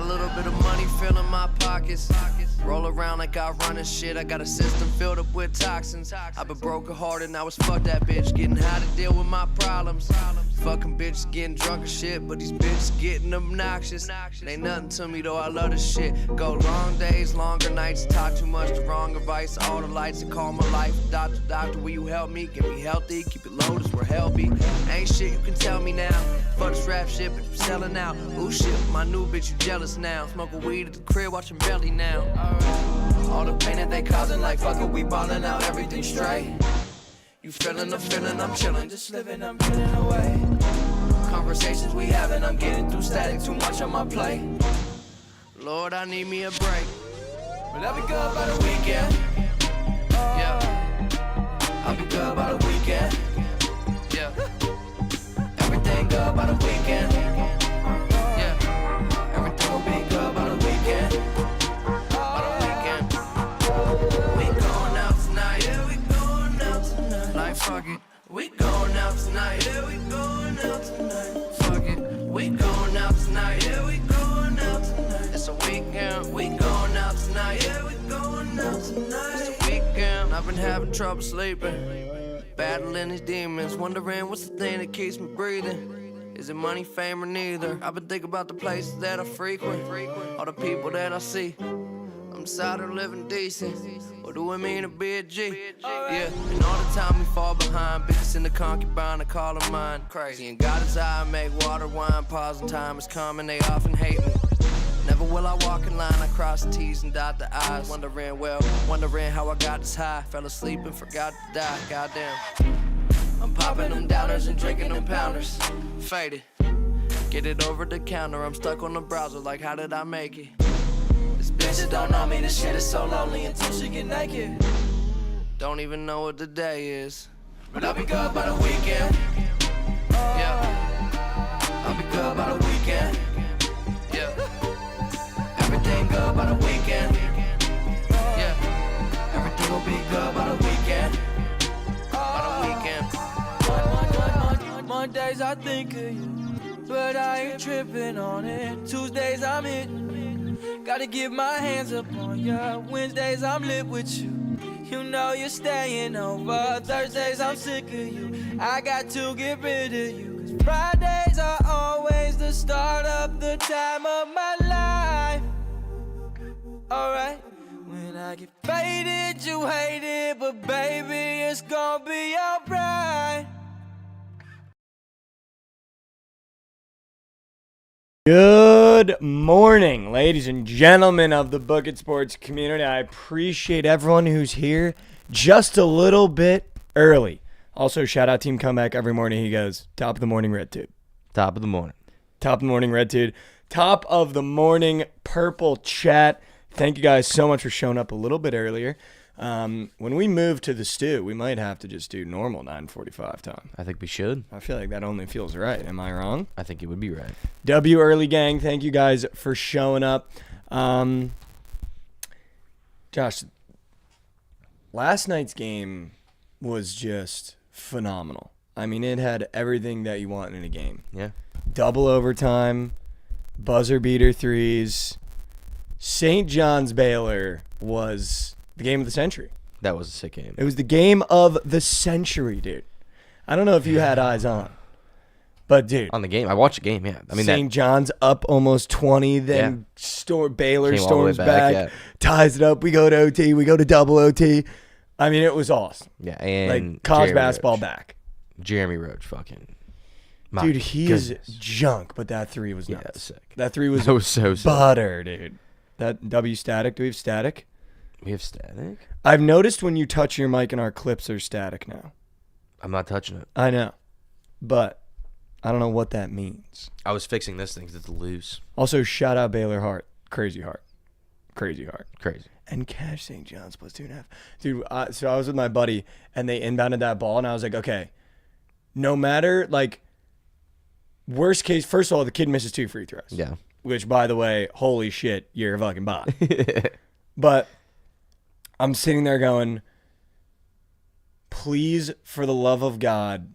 Got a little bit of money filling my pockets. Roll around like I run and shit. I got a system filled up with toxins. I've been broken hearted, now it's fuck that bitch. Getting how to deal with my problems. Fucking bitches getting drunk and shit, but these bitches getting obnoxious. It ain't nothing to me though, I love this shit. Go long days, longer nights. Talk too much, the wrong advice. All the lights that call my life. Doctor, will you help me? Get me healthy, keep it low, that's where hell be. Ain't shit you can tell me now. Fuck this rap shit, but I'm selling out. Ooh shit, my new bitch, you jealous now. Smoking weed at the crib, watching Belly now. All the pain that they causing, like fuck it, we ballin' out, everything straight. You feeling the feeling, I'm chillin', just living, I'm getting away. Conversations we having, I'm getting through static, too much on my plate. Lord, I need me a break. But I'll be good by the weekend. Yeah, I'll be good by the weekend. Yeah, everything good by the weekend. Yeah, everything will be good by the weekend. By the weekend. We going out tonight, yeah, we going out tonight. Like fuck it, we going out tonight, yeah, we going out tonight. Fuck it, we going out tonight, yeah, we going out tonight. It's a weekend, we going out tonight, yeah, we going out tonight. It's a weekend, I've been having trouble sleeping, battling these demons, wondering what's the thing that keeps me breathing. Is it money, fame, or neither? I've been thinking about the places that I frequent, all the people that I see. I'm tired of living decent. What do it mean to be a G? Yeah, and all the time we fall behind. Bitches in the concubine, I call them mine. Crazy, and God is I make water, wine, pause, and time is coming. They often hate me. Never will I walk in line, I cross the T's and dot the I's. Wondering how I got this high. Fell asleep and forgot to die, goddamn. I'm popping them downers and drinking them pounders. Faded, get it over the counter. I'm stuck on the browser like how did I make it? This bitch don't know me, this shit is so lonely until she get naked. Don't even know what the day is. But I'll be good by the weekend. Yeah, I'll be good by the weekend. Yeah, everything good by the weekend. Yeah, everything will be good by the weekend. By the weekend. Mondays I think of you, but I ain't tripping on it. Tuesdays I'm hitting. Gotta get my hands up on ya. Wednesdays I'm lit with you. You know you're staying over. Thursdays I'm sick of you. I got to get rid of you. 'Cause Fridays are always the start of the time of my life. Alright. When I get faded, you hate it, but baby, it's gonna be alright. Good morning, ladies and gentlemen of the Bookit Sports community. I appreciate everyone who's here just a little bit early. Also, shout out Team Comeback. Every morning he goes, top of the morning, Red Dude. Top of the morning. Top of the morning, Red Dude. Top of the morning, Purple Chat. Thank you guys so much for showing up a little bit earlier. When we move to the stew, we might have to just do normal 9:45 time. I think we should. I feel like that only feels right. Am I wrong? I think you would be right. W Early Gang, thank you guys for showing up. Josh, last night's game was just phenomenal. I mean, it had everything that you want in a game. Yeah. Double overtime, buzzer beater threes. St. John's Baylor was the game of the century. That was a sick game. It was the game of the century, dude. I don't know if you had eyes on, but dude, On the game. I watched the game, yeah. I mean, St. John's up almost 20, then Baylor Came all the way storms back, back, ties it up. We go to OT, we go to double OT. I mean, it was awesome. yeah, and Like college Jeremy basketball Roach. back. Jeremy Roach, fucking. My Dude, he goodness. is junk, but that three was Yeah, nuts. that was sick. That three was That was so sick. butter, dude. That W static. Do we have static? We have static? I've noticed when you touch your mic in our clips, they're static now. I'm not touching it. I know, but I don't know what that means. I was fixing this thing because it's loose. Also, shout out Baylor Hart. Crazy Heart. Crazy Heart. Crazy. And cash St. John's plus 2.5. Dude, so I was with my buddy, and they inbounded that ball, and I was like, okay, no matter, like, worst case, first of all, the kid misses 2 free throws. Yeah. Which, by the way, holy shit, you're a fucking bot. But I'm sitting there going, please, for the love of God,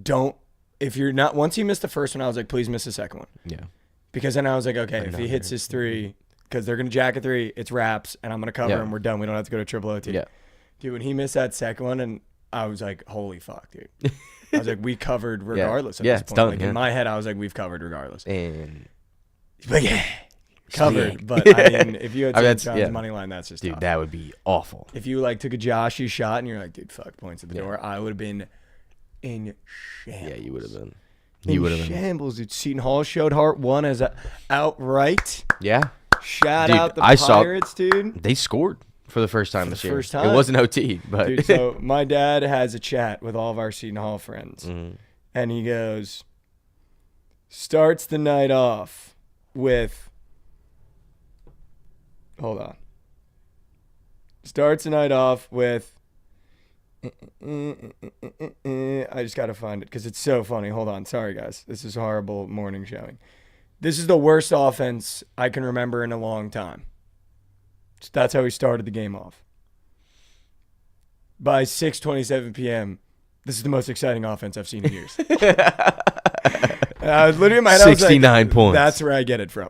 don't, if you're not, once he missed the first one, I was like, please miss the second one. Yeah. Because then I was like, okay, if he hits his 3, because they're going to jack a 3, it's wraps, and I'm going to cover him. We're done. We don't have to go to triple OT. Yeah. Dude, when he missed that second one, and I was like, holy fuck, dude. I was like, we covered regardless at this it's point. done, Like, in my head, I was like, we've covered regardless. And But yeah, covered. But I mean, if you had St. John's money line, that's just dude, tough. that would be awful. If you like took a Joshy shot and you're like, dude, fuck, points at the door, I would have been in shambles. Yeah, you would have been. You would have been shambles. Dude, Seton Hall showed Hart won as a outright. Yeah. Shout Dude, out the I saw- Pirates, dude. They scored for the first time this year. first time. It wasn't OT, but Dude, so my dad has a chat with all of our Seton Hall friends, and he goes, starts the night off with, hold on. Starts the night off with, I just got to find it because it's so funny. Hold on. Sorry, guys. This is horrible morning showing. This is the worst offense I can remember in a long time. That's how he started the game off. By 6:27 p.m., this is the most exciting offense I've seen in years. I was literally in my head, I was 69 points. That's where I get it from.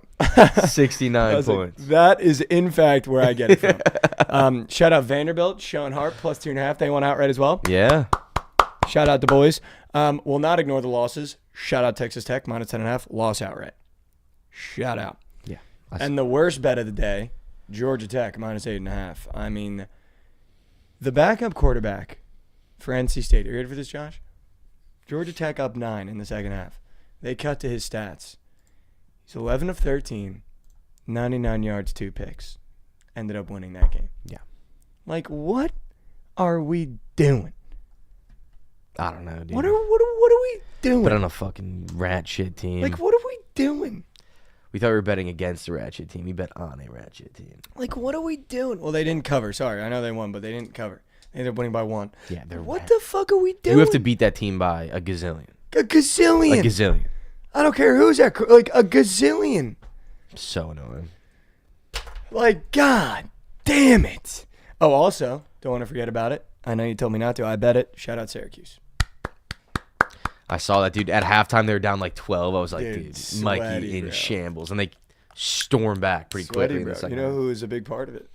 69 was like, points. that is, in fact, where I get it from. Shout out Vanderbilt, Sean Hart, plus 2.5. They won outright as well. Yeah. Shout out the boys. Will not ignore the losses. Shout out Texas Tech, minus 10.5. Loss outright. Shout out. Yeah. And the worst bet of the day, Georgia Tech, minus 8.5. I mean, the backup quarterback for NC State. Are you ready for this, Josh? Georgia Tech up 9 in the second half. They cut to his stats. He's 11 of 13, 99 yards, 2 picks. Ended up winning that game. Yeah. Like, what are we doing? I don't know, dude. What are we doing? But on a fucking rat shit team. Like, what are we doing? We thought we were betting against a rat shit team. We bet on a rat shit team. Like, what are we doing? Well, they didn't cover. Sorry, I know they won, but they didn't cover. They ended up winning by 1. Yeah, they're What rat. the fuck are we doing? You have to beat that team by a gazillion. A gazillion. A gazillion. I don't care who's that. Like, a gazillion. So annoying. Like, God damn it. Oh, also, don't want to forget about it. I know you told me not to. I bet it. Shout out Syracuse. I saw that, dude. At halftime, they were down like 12. I was like, Dude, dude, Mikey sweaty, in bro. shambles. And they stormed back pretty Sweaty, quickly in bro. the second You know half. who was a big part of it?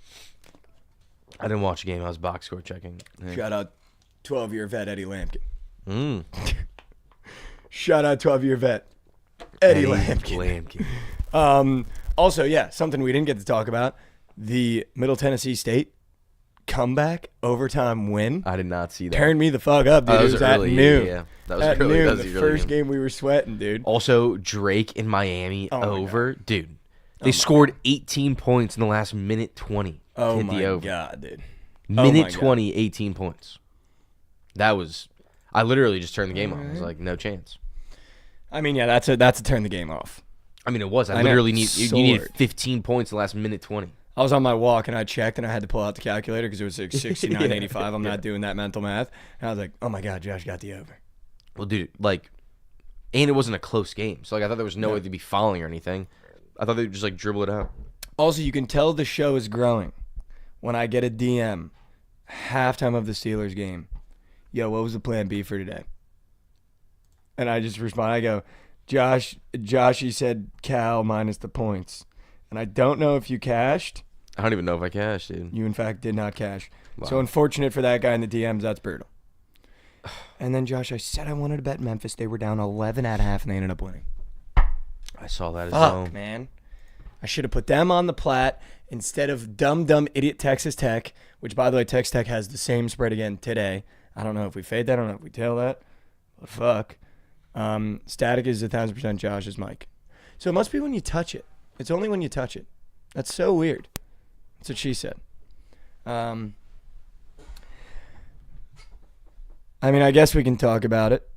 I didn't watch the game. I was box score checking. Yeah. Shout out 12-year vet Eddie Lampkin. Mm. Shout out 12-year vet Eddie Lampkin. Also, yeah, something we didn't get to talk about. The Middle Tennessee State comeback overtime win. I did not see that. Turned me the fuck up, dude. Oh, it was at early. noon. Yeah. That was At early. noon, That was the the first early game we were sweating, dude. Also, Drake in Miami Oh my over. Dude, they scored 18 points in the last minute 20. Oh hit my the over. God, dude. Minute my God. 20, 18 points. That was... I literally just turned the game on. I was like, no chance. I mean, yeah, that's a turn the game off. I mean, it was. I I know. literally you needed Soared. 15 points in the last minute 20. I was on my walk and I checked and I had to pull out the calculator because it was like 69.85. I'm not doing that mental math. And I was like, oh my God, Josh got the over. Well, dude, like... And it wasn't a close game. So, like, I thought there was no way to be following or anything. I thought they would just, like, dribble it out. Also, you can tell the show is growing when I get a DM halftime of the Steelers game. Yo, what was the plan B for today? And I just respond. I go, Joshy said Cal minus the points. And I don't know if you cashed. I don't even know if I cashed, dude. You, in fact, did not cash. Wow. So unfortunate for that guy in the DMs. That's brutal. And then, Josh, I said I wanted to bet Memphis. They were down 11 at half, and they ended up winning. I saw that as well. Fuck, man. I should have put them on the plat instead of dumb idiot Texas Tech, which, by the way, Texas Tech has the same spread again today. I don't know if we fade that. I don't know if we tail that. But fuck. Static is 1,000% Josh's mic. So it must be when you touch it. It's only when you touch it. That's so weird. That's what she said. I mean, I guess we can talk about it.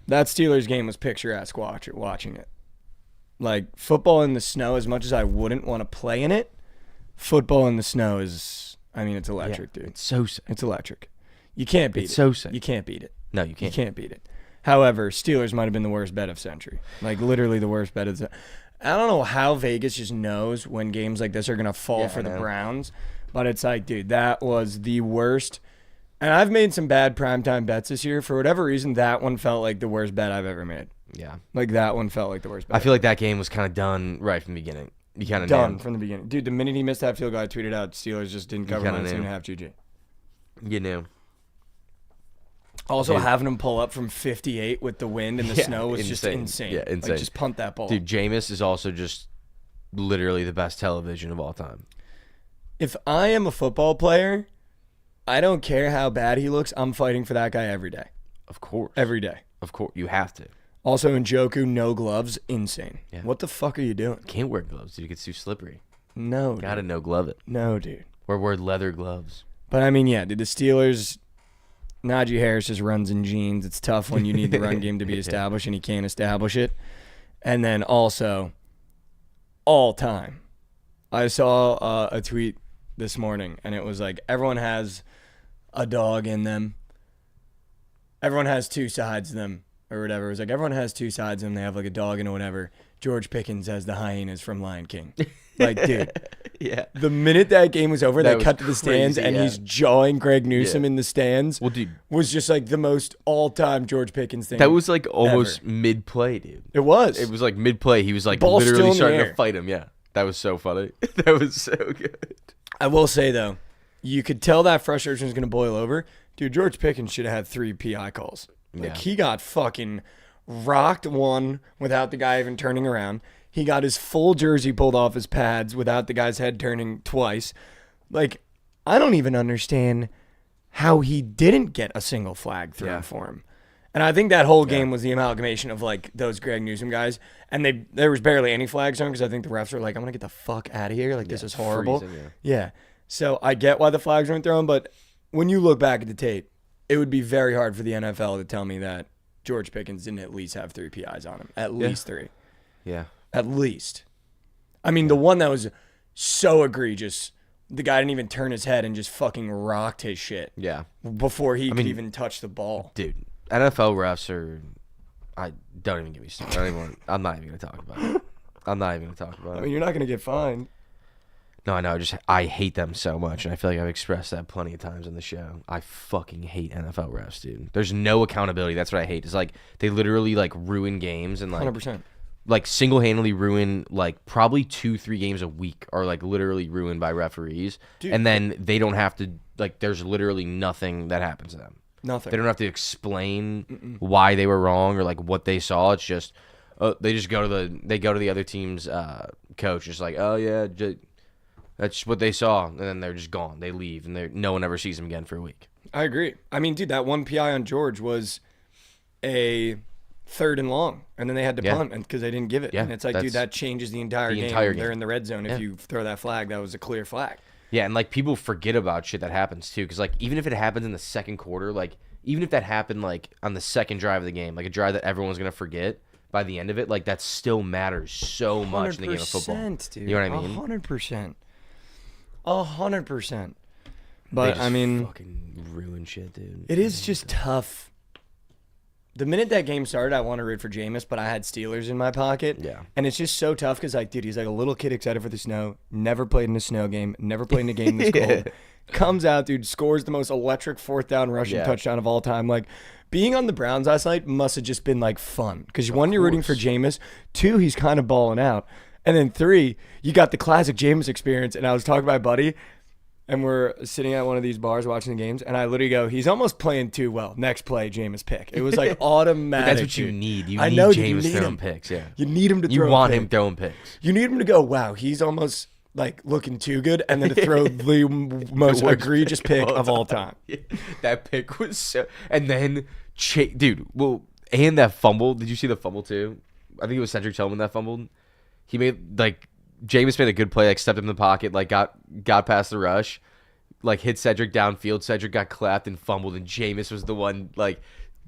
That Steelers game was picturesque watching it. Like, football in the snow, as much as I wouldn't want to play in it, football in the snow is, I mean, it's electric, dude. It's so sick. It's electric. You can't beat it. It's so sick. You can't beat it. No, you You can't. can't beat it. However, Steelers might have been the worst bet of century. Like, literally the worst bet of the I don't know how Vegas just knows when games like this are going to fall Yeah, for I the know. Browns. But it's like, dude, that was the worst. And I've made some bad primetime bets this year. For whatever reason, that one felt like the worst bet I've ever made. Yeah. Like, that one felt like the worst bet. I feel like that game was kind of done right from the beginning. You kind of done from the beginning. Dude, the minute he missed that field goal, I tweeted out, Steelers just didn't cover kinda 9.5 GG. You knew. Also, Dude. having him pull up from 58 with the wind and the snow was just insane. Yeah, insane. Like, just punt that ball. Dude, Jameis is also just literally the best television of all time. If I am a football player, I don't care how bad he looks. I'm fighting for that guy every day. Of course. Every day. Of course. You have to. Also, Njoku, no gloves, insane. Yeah. What the fuck are you doing? Can't wear gloves, dude. It gets too slippery. No, Gotta dude. no glove it. No, dude. Or wear leather gloves. But, I mean, yeah, dude, the Steelers, Najee Harris just runs in jeans. It's tough when you need the run game to be established, and he can't establish it. And then also, all time, I saw a tweet this morning, and it was like, everyone has a dog in them. Everyone has two sides of them, or whatever. It was like, everyone has two sides of them. They have like a dog and whatever. George Pickens has the hyenas from Lion King. Like, dude. Yeah. The minute that game was over, That they was cut to the stands, crazy, and yeah. he's jawing Greg Newsom Yeah. in the stands. Well, dude. Was just like the most all-time George Pickens thing. That was like almost ever. mid-play, dude. It was. It was like mid-play. He was like Ball's still in literally the starting air. to fight him. Yeah. That was so funny. That was so good. I will say, though, you could tell that frustration was going to boil over. Dude, George Pickens should have had 3 PI calls. Like, Yeah. he got fucking rocked one without the guy even turning around. He got his full jersey pulled off his pads without the guy's head turning twice. Like, I don't even understand how he didn't get a single flag thrown Yeah. for him. And I think that whole game was the amalgamation of, like, those Greg Newsom guys. And there was barely any flags on because I think the refs were like, I'm going to get the fuck out of here. Like, this is horrible. freezing, Yeah. So I get why the flags weren't thrown, but when you look back at the tape, it would be very hard for the NFL to tell me that George Pickens didn't at least have 3 PIs on him. At least 3. Yeah. At least. I mean, the one that was so egregious, the guy didn't even turn his head and just fucking rocked his shit Yeah. before he could mean- even touch the ball. Dude, NFL refs are. I don't even get me started. I'm not even gonna talk about it. I'm not even gonna talk about I it. mean, you're not going to get fined. No, I know. I hate them so much, and I feel like I've expressed that plenty of times on the show. I fucking hate NFL refs, dude. There's no accountability. That's what I hate. It's like they literally like ruin games and like 100%. like single-handedly ruin like probably 2-3 games a week are like literally ruined by referees, Dude. and then they don't have to like. There's literally nothing that happens to them. Nothing. They don't have to explain why they were wrong or like what they saw. It's just they just go to the other team's coach, just like, oh yeah, that's what they saw, and then they're just gone. They leave, and no one ever sees them again for a week. I agree. I mean, dude, that one PI on George was a 3rd and long, and then they had to Yeah. punt because they didn't give it. Yeah, And it's like, dude, that's that changes the entire game. entire They're game. in the red zone. If Yeah. you throw that flag, that was a clear flag. Yeah, and like people forget about shit that happens too, because like even if it happens in the second quarter, like even if that happened like on the second drive of the game, like a drive that everyone's gonna forget by the end of it, like that still matters so much in the game of football. 100%, dude. You know what I mean? 100%. 100%. They But just I mean, fucking ruin shit, dude. it is just tough. The minute that game started, I want to root for Jameis, but I had Steelers in my pocket. Yeah. And it's just so tough because, like, dude, he's like a little kid excited for the snow. Never played in a snow game. Never played in a game this cold. Comes out, dude, scores the most electric 4th down rushing Yeah. touchdown of all time. Like, being on the Browns last night must have just been, like, fun. Because, 1, you're rooting for Jameis. 2, he's kind of balling out. And then 3, you got the classic Jameis experience. And I was talking to my buddy, and we're sitting at one of these bars watching the games, and I literally go, he's almost playing too well. Next play, Jameis pick. It was like automatic. That's what you dude. need. You I need know, dude, you James need throwing him. picks. Yeah. You need him to You throw. want a him pick. throwing picks. You need him to go, wow, he's almost like looking too good, and then to throw the most worst egregious pick of all time. Yeah, that pick was so. And then, dude, well, and that fumble. Did you see the fumble too? I think it was Cedric Tillman that fumbled. He made like Jameis made a good play, like stepped in the pocket, like got past the rush, like hit Cedric downfield. Cedric got clapped and fumbled, and Jameis was the one like.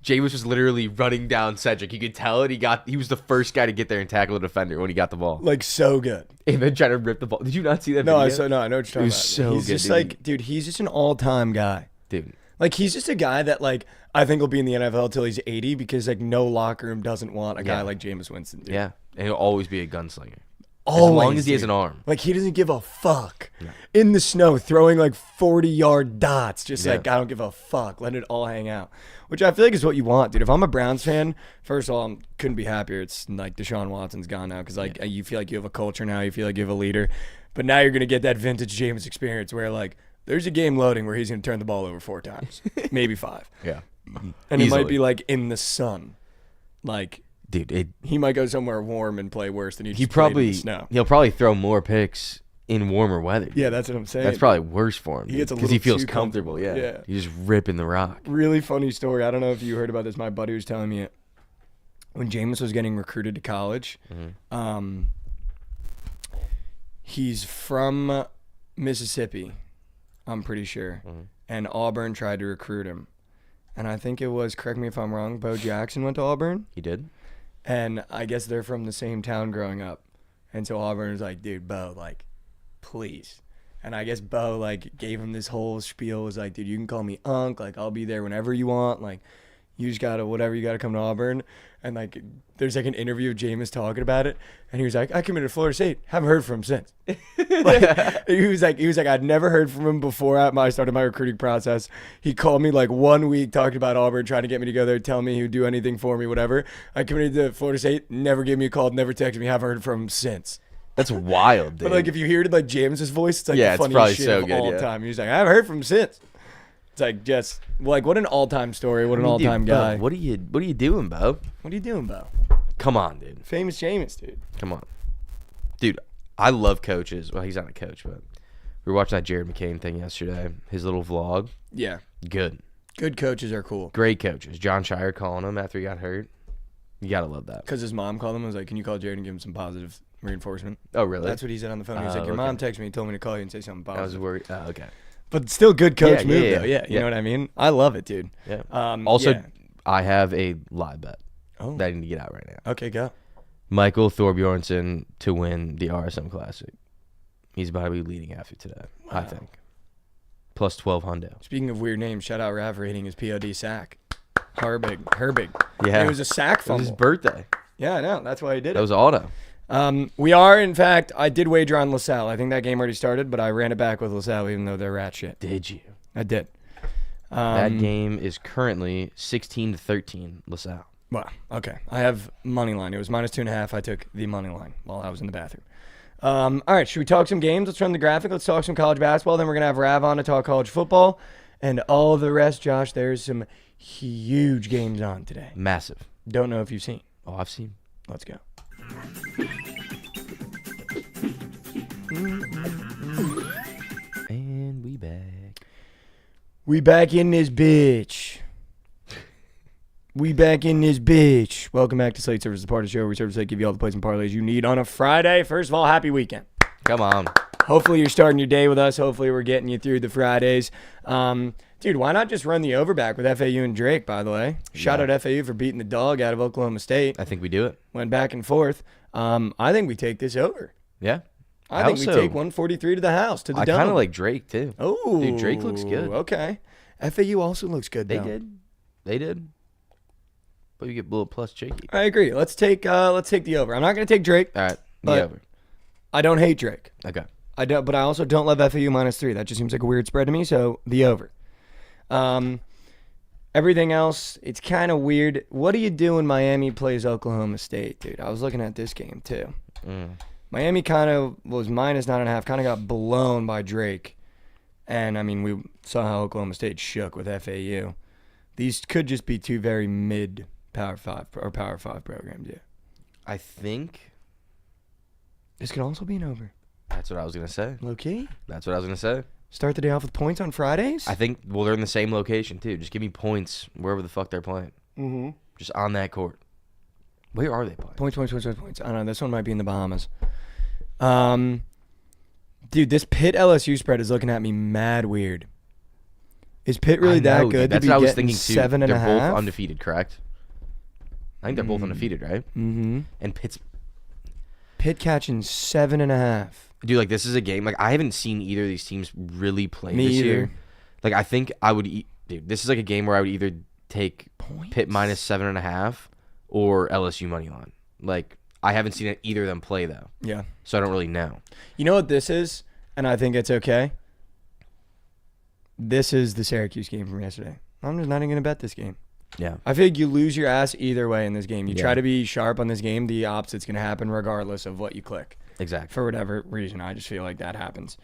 Jameis was literally running down Cedric. You could tell it. He was the first guy to get there and tackle the defender when he got the ball. Like, so good. And then trying to rip the ball. Did you not see that No, video? I know what you're talking It was about. so he's good, just dude. like, dude, he's just an all-time guy. Dude. Like, he's just a guy that, like, I think will be in the NFL till he's 80 because, like, no locker room doesn't want a guy Yeah. like Jameis Winston, dude. Yeah. And he'll always be a gunslinger. Always, as long as he has dude. an arm. Like, he doesn't give a fuck. In the snow, throwing like 40-yard dots. Just like, I don't give a fuck. Let it all hang out. Which I feel like is what you want, dude. If I'm a Browns fan, first of all, I couldn't be happier. It's like Deshaun Watson's gone now because like you feel like you have a culture now. You feel like you have a leader. But now you're going to get that vintage Jameis experience where like there's a game loading where he's going to turn the ball over 4 times. Maybe 5. Yeah. And it might be like in the sun. Like, dude, he might go somewhere warm and play worse than he just he played probably in the snow. he'll probably throw more picks in warmer weather. Yeah, that's what I'm saying. That's probably worse for him. He gets a because he little feels too comfortable. Yeah. He's just ripping the rock. Really funny story. I don't know if you heard about this. My buddy was telling me it. When Jameis was getting recruited to college, he's from Mississippi, I'm pretty sure. And Auburn tried to recruit him. And I think it was, correct me if I'm wrong, Bo Jackson went to Auburn. He did? And I guess they're from the same town growing up. And so Auburn was like, dude, Bo, like, please. And I guess Bo, like, gave him this whole spiel. Was like, dude, you can call me Unc. Like, I'll be there whenever you want. Like, you just got to, whatever, you got to come to Auburn. And, like, there's, like, an interview of Jameis talking about it. And he was like, I committed to Florida State. Haven't heard from him since. Like, he was like, I'd never heard from him before I started my recruiting process. He called me, like, 1 week, talking about Auburn, trying to get me to go there, tell me he would do anything for me, whatever. I committed to Florida State, never gave me a call, never texted me, haven't heard from him since. That's wild, dude. But, like, if you hear it, like, Jameis' voice, it's, like, Yeah, the it's funniest probably shit so of good, all yeah. time. He was like, I haven't heard from him since. It's, like, just, like, what an all-time story. What an all-time Dude, Bo, guy. what are you doing, Bo? What are you doing, Bo? Come on, dude. Famous Jameis, dude. Come on. Dude, I love coaches. Well, he's not a coach, but we were watching that Jared McCain thing yesterday. His little vlog. Yeah. Good. Good coaches are cool. Great coaches. John Shire calling him after he got hurt. You got to love that. Because his mom called him and was like, can you call Jared and give him some positive reinforcement? Oh, really? That's what he said on the phone. He was like, your okay. mom texted me and told me to call you and say something I was positive. worried. Oh, okay. But still good coach Yeah, move, yeah, though. Yeah, you yeah. know what I mean? I love it, dude. Yeah. Also, I have a live bet Oh. that I need to get out right now. Okay, go. Michael Thorbjornsson to win the RSM Classic. He's about to be leading after today, I think. Plus 12 hundo. Speaking of weird names, shout out Rav rating his POD sack. Herbig. Yeah. It was a sack It was his fumble. birthday. Yeah, I know. That's why he did That it. was auto. We are, in fact, I did wager on LaSalle. I think that game already started, but I ran it back with LaSalle even though they're rat shit. Did you? I did. That game is currently 16-13 LaSalle. Well, okay. I have money line. It was minus 2.5. I took the money line while I was in the bathroom. All right, should we talk some games? Let's run the graphic. Let's talk some college basketball. Then we're going to have Rav on to talk college football. And all the rest, Josh, there's some huge games on today. Massive. Don't know if you've seen. Oh, I've seen. Let's go. And we back. We back in this bitch. Welcome back to Slate Service, the part of the show where we serve Slate, give you all the plays and parlays you need on a Friday. First of all, happy weekend. Come on. Hopefully you're starting your day with us. Hopefully we're getting you through the Fridays. Dude, why not just run the overback with FAU and Drake, by the way? Shout out FAU for beating the dog out of Oklahoma State. I think we do it. Went back and forth. I think we take this over. Yeah. I think we take 143 to the house, to the dome. I kind of like Drake, too. Oh. Dude, Drake looks good. Okay. FAU also looks good, though. They did. But you get a little plus cheeky. I agree. Let's take the over. I'm not going to take Drake. All right. But The over. I don't hate Drake. Okay. But I also don't love FAU -3. That just seems like a weird spread to me, so the over. Everything else, it's kind of weird. What do you do when Miami plays Oklahoma State, dude? I was looking at this game, too. Miami kind of was -9.5, kind of got blown by Drake. And, I mean, we saw how Oklahoma State shook with FAU. These could just be two very mid Power 5 programs, yeah. I think This could also be an over. that's what I was going to say. Low key? That's what I was going to say. Start the day off with points on Fridays? I think, well, they're in the same location, too. Just give me points wherever the fuck they're playing. Mm-hmm. Just on that court. Where are they playing? Points. I don't know. This one might be in the Bahamas. Dude, this Pitt LSU spread is looking at me mad weird. Is Pitt really that dude. good? That's to be what I was getting thinking, too. 7.5? They're both undefeated, correct? I think they're both undefeated, right? Mm-hmm. And Pitt's... Pitt catching 7.5. Dude, like, this is a game. Like, I haven't seen either of these teams really play Me this either. year. Like, I think I would... Dude, this is like a game where I would either take Points? Pitt -7.5 or LSU money line. Like, I haven't seen either of them play, though. Yeah. So I don't really know. You know what this is? And I think it's okay. This is the Syracuse game from yesterday. I'm just not even going to bet this game. Yeah. I feel like you lose your ass either way in this game. You Yeah. try to be sharp on this game, the opposite's going to happen regardless of what you click. Exactly. For whatever reason, I just feel like that happens.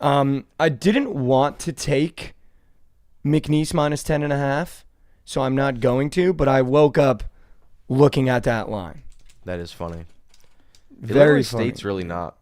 I didn't want to take McNeese minus 10.5, so I'm not going to, but I woke up looking at that line. That is funny. Very Illinois funny. State's really not.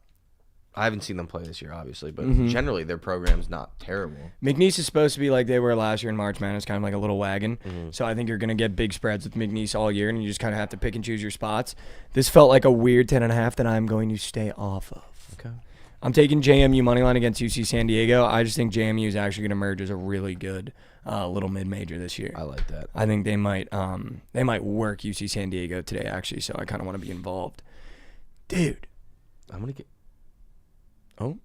I haven't seen them play this year, obviously, but Mm-hmm. generally their program's not terrible. McNeese is supposed to be like they were last year in March Madness, kind of like a little wagon. Mm-hmm. So I think you're going to get big spreads with McNeese all year, and you just kind of have to pick and choose your spots. This felt like a weird 10.5 that I'm going to stay off of. Okay. I'm taking JMU moneyline against UC San Diego. I just think JMU is actually going to emerge as a really good little mid-major this year. I like that. I think they might work UC San Diego today, actually, so I kind of want to be involved. Dude. I'm going to get. Oh?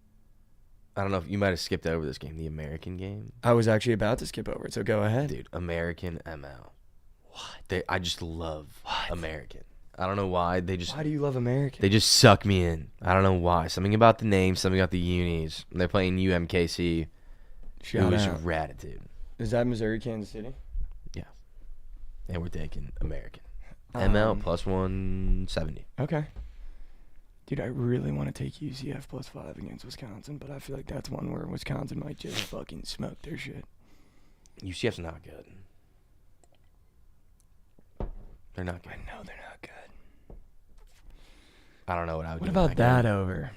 I don't know if you might have skipped over this game, the American game. I was actually about to skip over it, so go ahead. Dude, American ML. What? I just love American. I don't know why. Why do you love American? They just suck me in. I don't know why. Something about the name, something about the unis. They're playing UMKC. Shout who's out. ratitude. Is that Missouri, Kansas City? Yeah. And we're taking American. ML plus 170. Okay. Dude, I really want to take UCF plus 5 against Wisconsin, but I feel like that's one where Wisconsin might just fucking smoke their shit. UCF's not good. They're not good. I know they're not good. I don't know what I would do. What in about that game. over?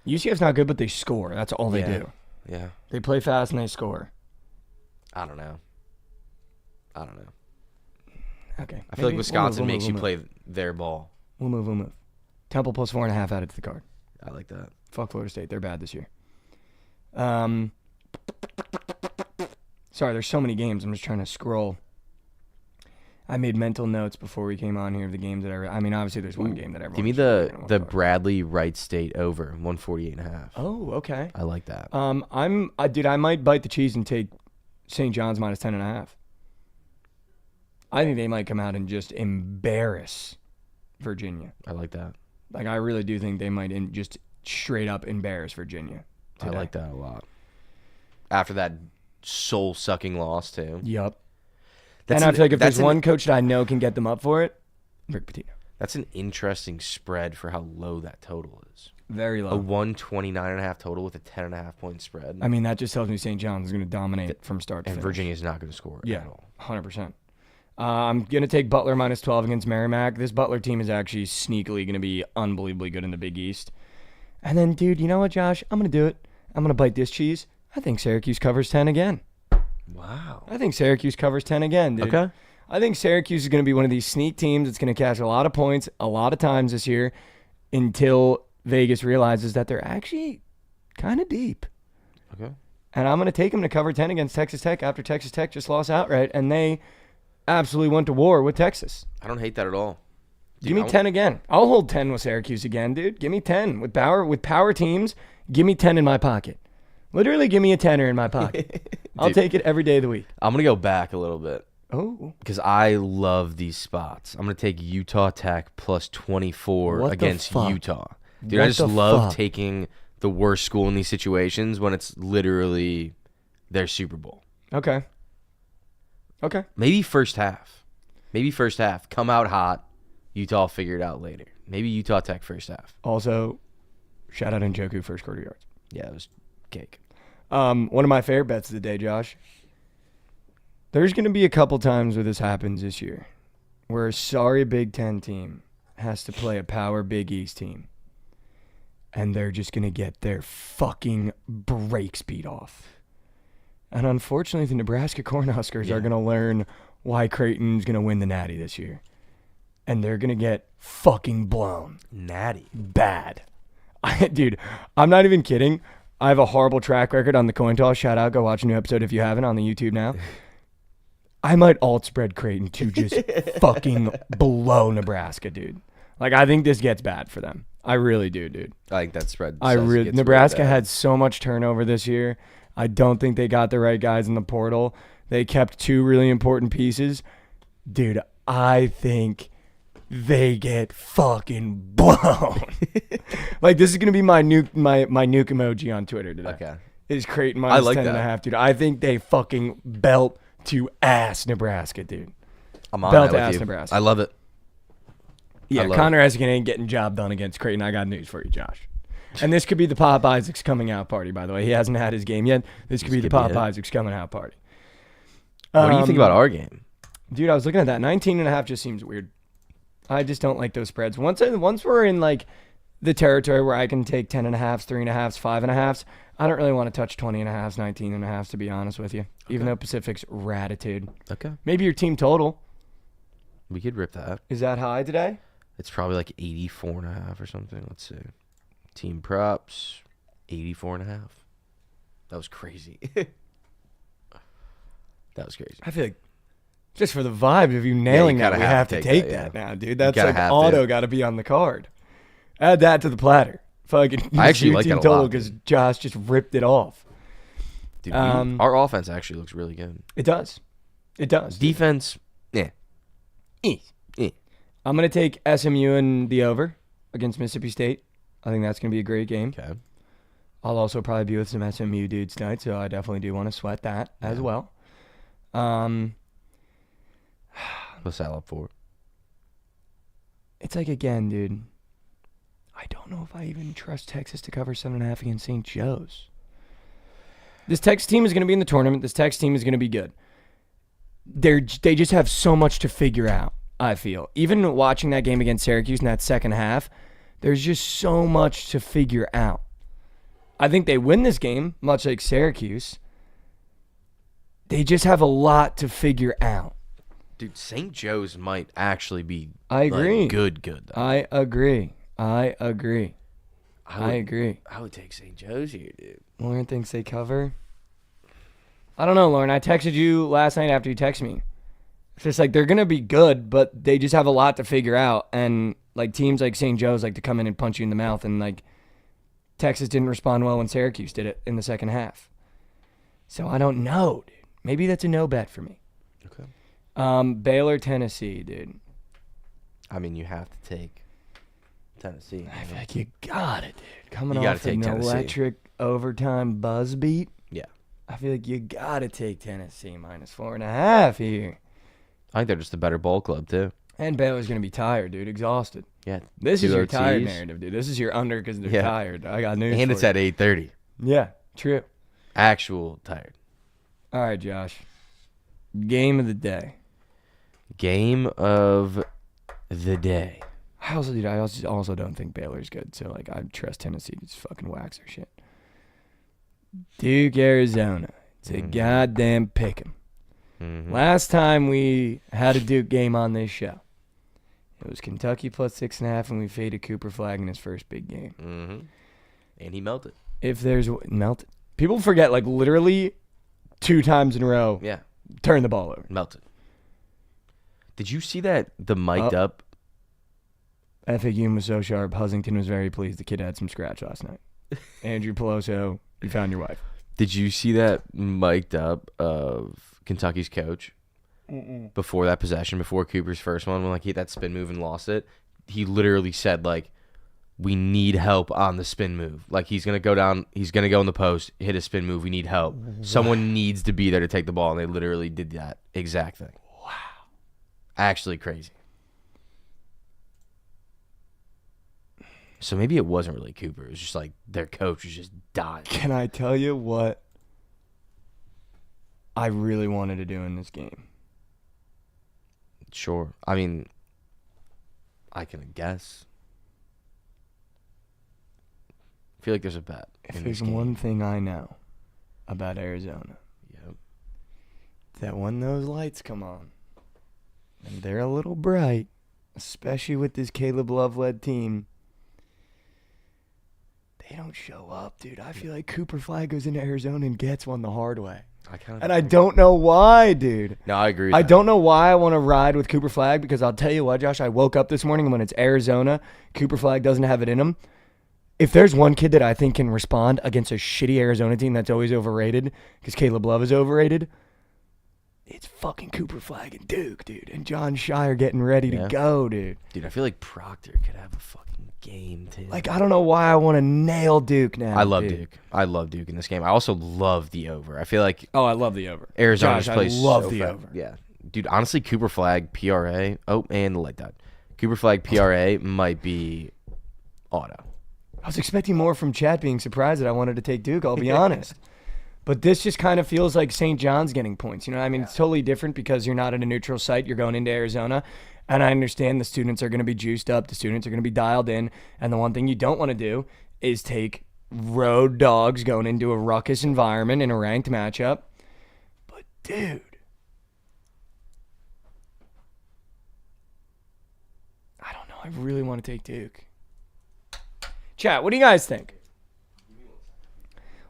UCF's not good, but they score. That's all they Yeah. do. Yeah. They play fast and they score. I don't know. Okay. I feel like Maybe Wisconsin we'll makes you move. play their ball. We'll move. Temple plus 4.5 added to the card. I like that. Fuck Florida State. They're bad this year. Sorry, there's so many games. I'm just trying to scroll. I made mental notes before we came on here of the games that I mean, obviously there's one game that everyone. Give me the Bradley Wright State over 148.5. Oh, okay. I like that. I might bite the cheese and take St. John's minus 10.5. I think they might come out and just embarrass Virginia. I like that. Like, I really do think they might just straight up embarrass Virginia today. I like that a lot. After that soul-sucking loss, too. Yup. And I feel like if there's one coach that I know can get them up for it, Rick Pitino. That's an interesting spread for how low that total is. Very low. A 129.5 total with a 10.5 point spread. I mean, that just tells me St. John's is going to dominate from start to and finish. Virginia's not going to score at all. 100%. I'm going to take Butler minus 12 against Merrimack. This Butler team is actually sneakily going to be unbelievably good in the Big East. And then, dude, you know what, Josh? I'm going to do it. I'm going to bite this cheese. I think Syracuse covers 10 again. Wow. I think Syracuse covers 10 again, dude. Okay. I think Syracuse is going to be one of these sneak teams that's going to catch a lot of points a lot of times this year until Vegas realizes that they're actually kind of deep. Okay. And I'm going to take them to cover 10 against Texas Tech after Texas Tech just lost outright, and they absolutely went to war with Texas. I don't hate that at all. Give me 10 again. I'll hold 10 with Syracuse again, dude. Give me 10. With power teams, give me 10 in my pocket. Literally, give me a tenner in my pocket. I'll take it every day of the week. I'm going to go back a little bit. Oh. Because I love these spots. I'm going to take Utah Tech plus 24 What the against fuck? Utah. Dude, What I just the love fuck? taking the worst school in these situations when it's literally their Super Bowl. Okay. Maybe first half. Come out hot. Utah figure it out later. Maybe Utah Tech first half. Also, shout out Njoku first quarter yards. Yeah, it was cake. One of my favorite bets of the day, Josh. There's going to be a couple times where this happens this year, where a sorry Big Ten team has to play a power Big East team, and they're just going to get their fucking brakes beat off. And unfortunately, the Nebraska Cornhuskers are going to learn why Creighton's going to win the Natty this year. And they're going to get fucking blown. Natty. Bad. Dude, I'm not even kidding. I have a horrible track record on the coin toss. Shout out. Go watch a new episode if you haven't on the YouTube now. I might alt spread Creighton to just fucking blow Nebraska, dude. Like, I think this gets bad for them. I really do, dude. I think that spread. Nebraska had so much turnover this year. I don't think they got the right guys in the portal. They kept two really important pieces. Dude, I think they get fucking blown. Like, this is going to be my nuke emoji on Twitter today. Okay. Is Creighton minus I like 10 and a that. half, dude. I think they fucking belt to ass Nebraska, dude. I'm on Belt that ass with you. Nebraska. I love it. Yeah, love Connor Eskin ain't getting job done against Creighton. I got news for you, Josh. And this could be the Pop Isaacs coming out party, by the way. He hasn't had his game yet. This could be the Pop Isaacs coming out party. What do you think about our game? Dude, I was looking at that. 19 and a half just seems weird. I just don't like those spreads. Once we're in like the territory where I can take 10 and a halves, 3 and a halves, 5 and a halves, I don't really want to touch 20 and a halves, 19 and a halves, to be honest with you. Even though Pacific's ratitude. Okay. Maybe your team total. We could rip that. Is that high today? It's probably like 84 and a half or something. Let's see. Team props, 84 and a half. That was crazy. That was crazy. I feel like just for the vibe of you nailing that, we have to take that now, dude. That's like auto got to be on the card. Add that to the platter. Fucking I actually like team that a lot, because Josh just ripped it off. Dude, our offense actually looks really good. It does. It does. Defense, yeah. I'm going to take SMU and the over against Mississippi State. I think that's going to be a great game. Okay. I'll also probably be with some SMU dudes tonight, so I definitely do want to sweat that as well. What's that up for? It's like, again, dude, I don't know if I even trust Texas to cover 7.5 against St. Joe's. This Texas team is going to be in the tournament. This Texas team is going to be good. They just have so much to figure out, I feel. Even watching that game against Syracuse in that second half, there's just so much to figure out. I think they win this game, much like Syracuse. They just have a lot to figure out. Dude, St. Joe's might actually be I agree. Like, good though. I agree. I agree. I would take St. Joe's here, dude. Lauren thinks they cover. I don't know, Lauren. I texted you last night after you texted me. It's just like they're going to be good, but they just have a lot to figure out. And like teams like St. Joe's like to come in and punch you in the mouth. And like Texas didn't respond well when Syracuse did it in the second half. So I don't know, dude. Maybe that's a no bet for me. Okay. Baylor, Tennessee, dude. I mean, you have to take Tennessee. I feel like you got it, dude. Coming You off an Tennessee. electric overtime buzz beat. Yeah. I feel like you got to take Tennessee minus 4.5 here. I think they're just a better ball club, too. And Baylor's going to be tired, dude. Exhausted. Yeah. This is your OTs. tired narrative, dude. This is your under because they're tired. I got news And for it's you. at 8:30. Yeah, true. Actual tired. All right, Josh. Game of the day. Game of the day. I also don't think Baylor's good, so like I trust Tennessee to just fucking wax their shit. Duke, Arizona. It's a goddamn pick'em. Last time we had a Duke game on this show, it was Kentucky plus 6.5, and we faded Cooper Flagg in his first big game. And he melted. If there's melted, people forget like literally 2 times in a row. Yeah. Turn the ball over. Melted. Did you see that the mic'd up? FAQ was so sharp. Husington was very pleased. The kid had some scratch last night. Andrew Peloso, you found your wife. Did you see that mic'd up of Kentucky's coach before that possession, before Cooper's first one, when like he hit that spin move and lost it? He literally said like, "We need help on the spin move. Like he's gonna go down, he's gonna go in the post, hit a spin move. We need help. Someone needs to be there to take the ball." And they literally did that exact thing. Wow, actually crazy. So maybe it wasn't really Cooper. It was just like their coach was just dying. Can I tell you what I really wanted to do in this game? Sure. I mean, I can guess. I feel like there's a bet. If there's one thing I know about Arizona, that when those lights come on, and they're a little bright, especially with this Caleb Love-led team, they don't show up, dude. I feel like Cooper Flagg goes into Arizona and gets one the hard way. I don't know why, dude. No, I agree with I that. don't know why I want to ride with Cooper Flagg, because I'll tell you what, Josh, I woke up this morning and when it's Arizona, Cooper Flagg doesn't have it in him. If there's one kid that I think can respond against a shitty Arizona team that's always overrated, because Caleb Love is overrated, it's fucking Cooper Flag and Duke, dude. And John Shire getting ready to go, dude. Dude, I feel like Proctor could have a fucking game, too. Like, I don't know why I want to nail Duke now. I love Duke. I love Duke in this game. I also love the over. I feel like Oh, I love the over. Arizona Josh, just plays I love so the fast. over. Yeah. Dude, honestly, Cooper Flag, PRA. Oh, and the light died. Cooper Flag, PRA might be auto. I was expecting more from Chat being surprised that I wanted to take Duke, I'll be honest. But this just kind of feels like St. John's getting points. You know what I mean? It's totally different because you're not at a neutral site. You're going into Arizona. And I understand the students are going to be juiced up. The students are going to be dialed in. And the one thing you don't want to do is take road dogs going into a ruckus environment in a ranked matchup. But, dude. I don't know. I really want to take Duke. Chat, what do you guys think?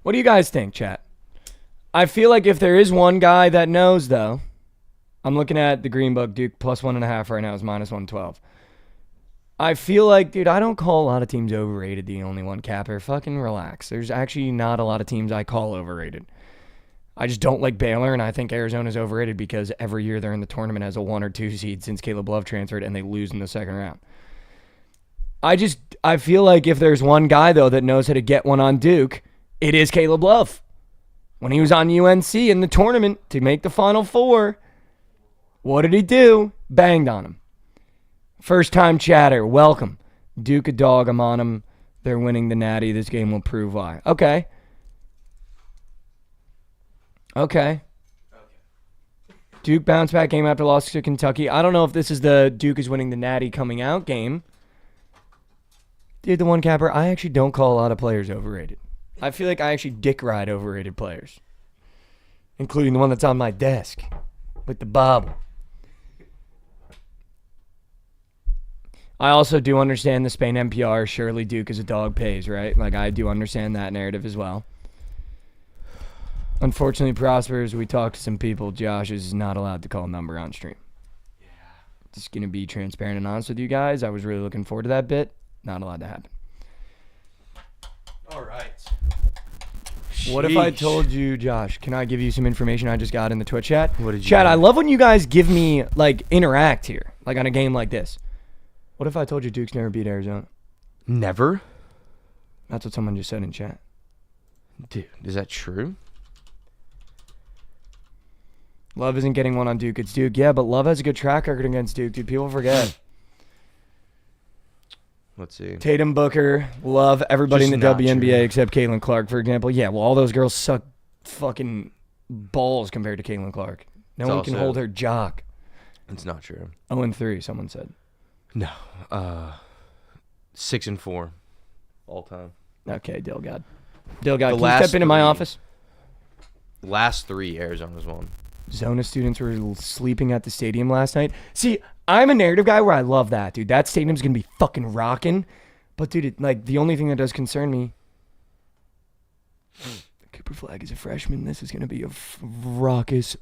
What do you guys think, chat? I feel like if there is one guy that knows, though, I'm looking at the Green Book. Duke plus 1.5 right now is minus 112. I feel like, dude, I don't call a lot of teams overrated. The only one capper. Fucking relax. There's actually not a lot of teams I call overrated. I just don't like Baylor, and I think Arizona's overrated because every year they're in the tournament as a 1 or 2 seed since Caleb Love transferred, and they lose in the second round. I feel like if there's one guy, though, that knows how to get one on Duke, it is Caleb Love. When he was on UNC in the tournament to make the Final Four, what did he do? Banged on him. First time chatter, welcome. Duke a dog, I'm on him. They're winning the Natty. This game will prove why. Okay. Duke bounce back game after loss to Kentucky. I don't know if this is the Duke is winning the Natty coming out game. Dude, the one capper, I actually don't call a lot of players overrated. I feel like I actually dick ride overrated players, including the one that's on my desk with the bobble. I also do understand the Spain NPR. Surely Duke is a dog pays, right? Like, I do understand that narrative as well. Unfortunately, Prospers, we talked to some people. Josh is not allowed to call a number on stream. Yeah. Just going to be transparent and honest with you guys. I was really looking forward to that bit. Not allowed to happen. All right. What if I told you, Josh, can I give you some information I just got in the Twitch chat? What did you Chat, get? I love when you guys give me, like, interact here, like on a game like this. What if I told you Duke's never beat Arizona? Never? That's what someone just said in chat. Dude, is that true? Love isn't getting one on Duke. It's Duke. Yeah, but Love has a good track record against Duke, dude. People forget. Let's see. Tatum, Booker, Love, everybody Just in the not WNBA true. except Caitlin Clark, for example. Yeah, well, all those girls suck fucking balls compared to Caitlin Clark. No It's one can also- hold her jock. It's not true. 0-3, someone said. No. 6-4 all time. Okay, Dilgod. Dilgod, The can you last step into my 3. office? Last 3 Arizona's won. Zona students were sleeping at the stadium last night. See, I'm a narrative guy where I love that, dude. That stadium's going to be fucking rocking. But, dude, the only thing that does concern me, Cooper Flag is a freshman. This is going to be a raucous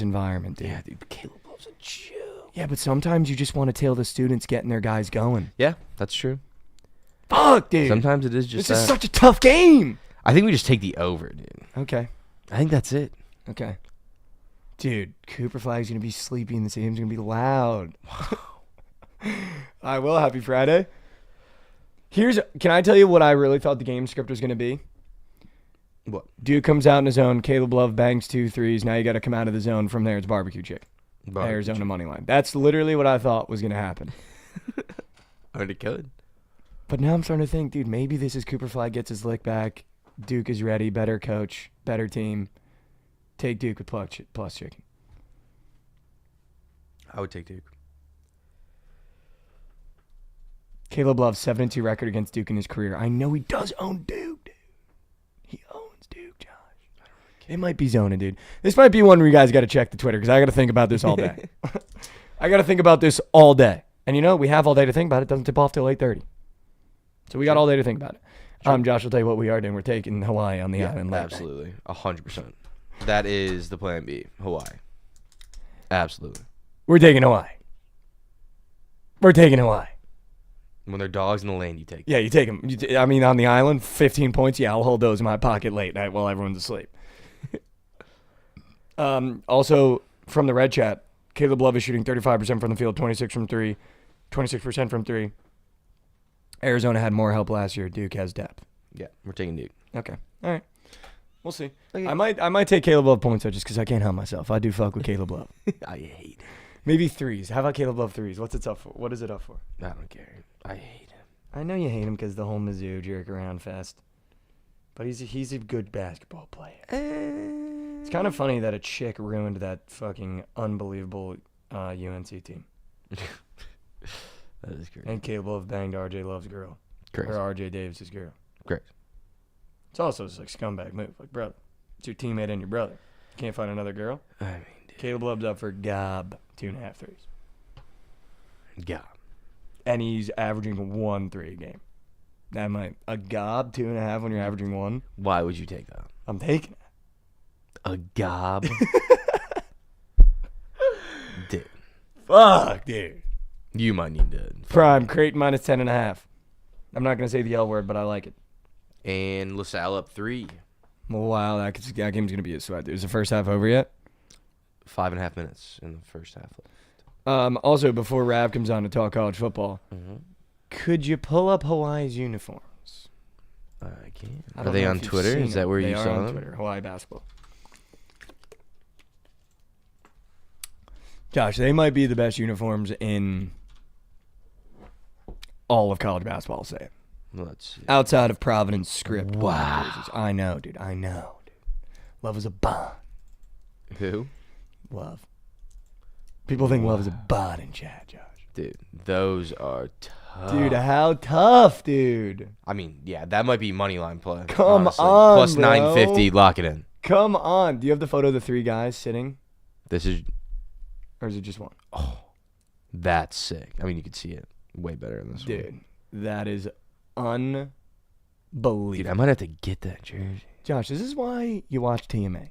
environment, dude. Yeah, dude. Caleb Love's a Jew. Yeah, but sometimes you just want to tail the students getting their guys going. Yeah, that's true. Fuck, dude. Sometimes it is just This is that. such a tough game. I think we just take the over, dude. Okay. I think that's it. Okay. Dude, Cooper Flag's going to be sleepy and the stadium's going to be loud. I will. Happy Friday. Can I tell you what I really thought the game script was going to be? What? Dude comes out in his zone. Caleb Love bangs 2 threes. Now you got to come out of the zone. From there, it's barbecue chick. Arizona money line. That's literally what I thought was going to happen. Already could. But now I'm starting to think, dude, maybe this is Cooper Flag gets his lick back. Duke is ready. Better coach. Better team. Take Duke with plus chicken. I would take Duke. Caleb Love's 7-2 record against Duke in his career. I know he does own Duke, dude. He owns Duke, Josh. It might be Zona, dude. This might be one where you guys got to check the Twitter because I got to think about this all day. I got to think about this all day. And you know, we have all day to think about it. It doesn't tip off till 8:30. So we got all day to think about it. Josh will tell you what we are doing. We're taking Hawaii on the island. Late Absolutely. 100%. That is the plan B. Hawaii. Absolutely. We're taking Hawaii. We're taking Hawaii. When they're dogs in the lane, you take them. Yeah, you take them. I mean, on the island, 15 points. Yeah, I'll hold those in my pocket late night while everyone's asleep. Also, from the red chat, Caleb Love is shooting 35% from the field, 26% from three. Arizona had more help last year. Duke has depth. Yeah, we're taking Duke. Okay. All right. We'll see. Okay. I might take Caleb Love points, though, just because I can't help myself. I do fuck with Caleb Love. I hate him. Maybe threes. How about Caleb Love threes? What's it up for? What is it up for? I don't care. I hate him. I know you hate him because the whole Mizzou jerk around fest. But he's a good basketball player. It's kind of funny that a chick ruined that fucking unbelievable UNC team. That is great. And Caleb Love banged RJ Love's girl. Crazy. Or RJ Davis's girl. Great. It's also just like scumbag move. Like, brother, it's your teammate and your brother. You can't find another girl. I mean, dude. Caleb Love's up for gob 2.5 threes. Yeah. And he's averaging 1 3 a game. That might a gob 2.5 when you're averaging 1. Why would you take that? I'm taking it. A gob? Dude. Fuck, dude. You might need to. Prime, Creighton minus 10.5. I'm not going to say the L word, but I like it. And LaSalle up 3. Wow, that game's going to be a sweat. Is the first half over yet? 5.5 minutes in the first half left. Also, before Rav comes on to talk college football, could you pull up Hawaii's uniforms? I can't. I Are don't they know on if you've Twitter? seen Is that them. where They you are saw on them? Twitter, Hawaii basketball. Josh, they might be the best uniforms in all of college basketball, I'll say it. Let's see. Outside of Providence script. Wow. jerseys. I know, dude. I know, dude. Love is a bond. Who? Love. People think love is a bond in chat, Josh. Dude, those are tough. Dude, how tough, dude. I mean, yeah, that might be money line play. Come honestly. on, Plus bro. 950, lock it in. Come on. Do you have the photo of the 3 guys sitting? This is Or is it just one? that's sick. I mean, you could see it way better in this one. Dude, that is unbelievable. Dude, I might have to get that jersey. Josh, this is why you watch TMA.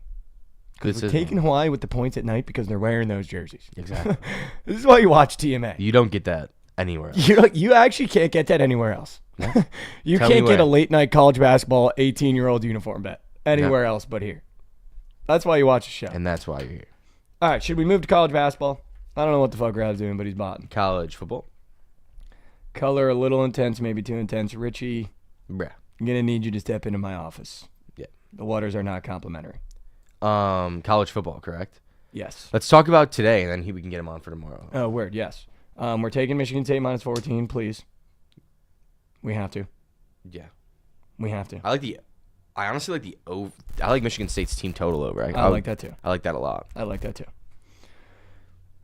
Because This we're is- taking Hawaii with the points at night because they're wearing those jerseys. Exactly. This is why you watch TMA. You don't get that anywhere else. You actually can't get that anywhere else. You Tell me can't get where. a late night college basketball 18-year-old uniform bet anywhere else but here. That's why you watch the show. And that's why you're here. All right, should we move to college basketball? I don't know what the fuck Rav's doing, but he's botting. College football. Color a little intense, maybe too intense. Richie, Bruh. I'm going to need you to step into my office. Yeah. The waters are not complimentary. College football, correct? Yes. Let's talk about today, and then we can get him on for tomorrow. Oh, word, yes. We're taking Michigan State minus 14, please. We have to. Yeah. We have to. I honestly like the over. I like Michigan State's team total over. I like that too. I like that a lot. I like that too.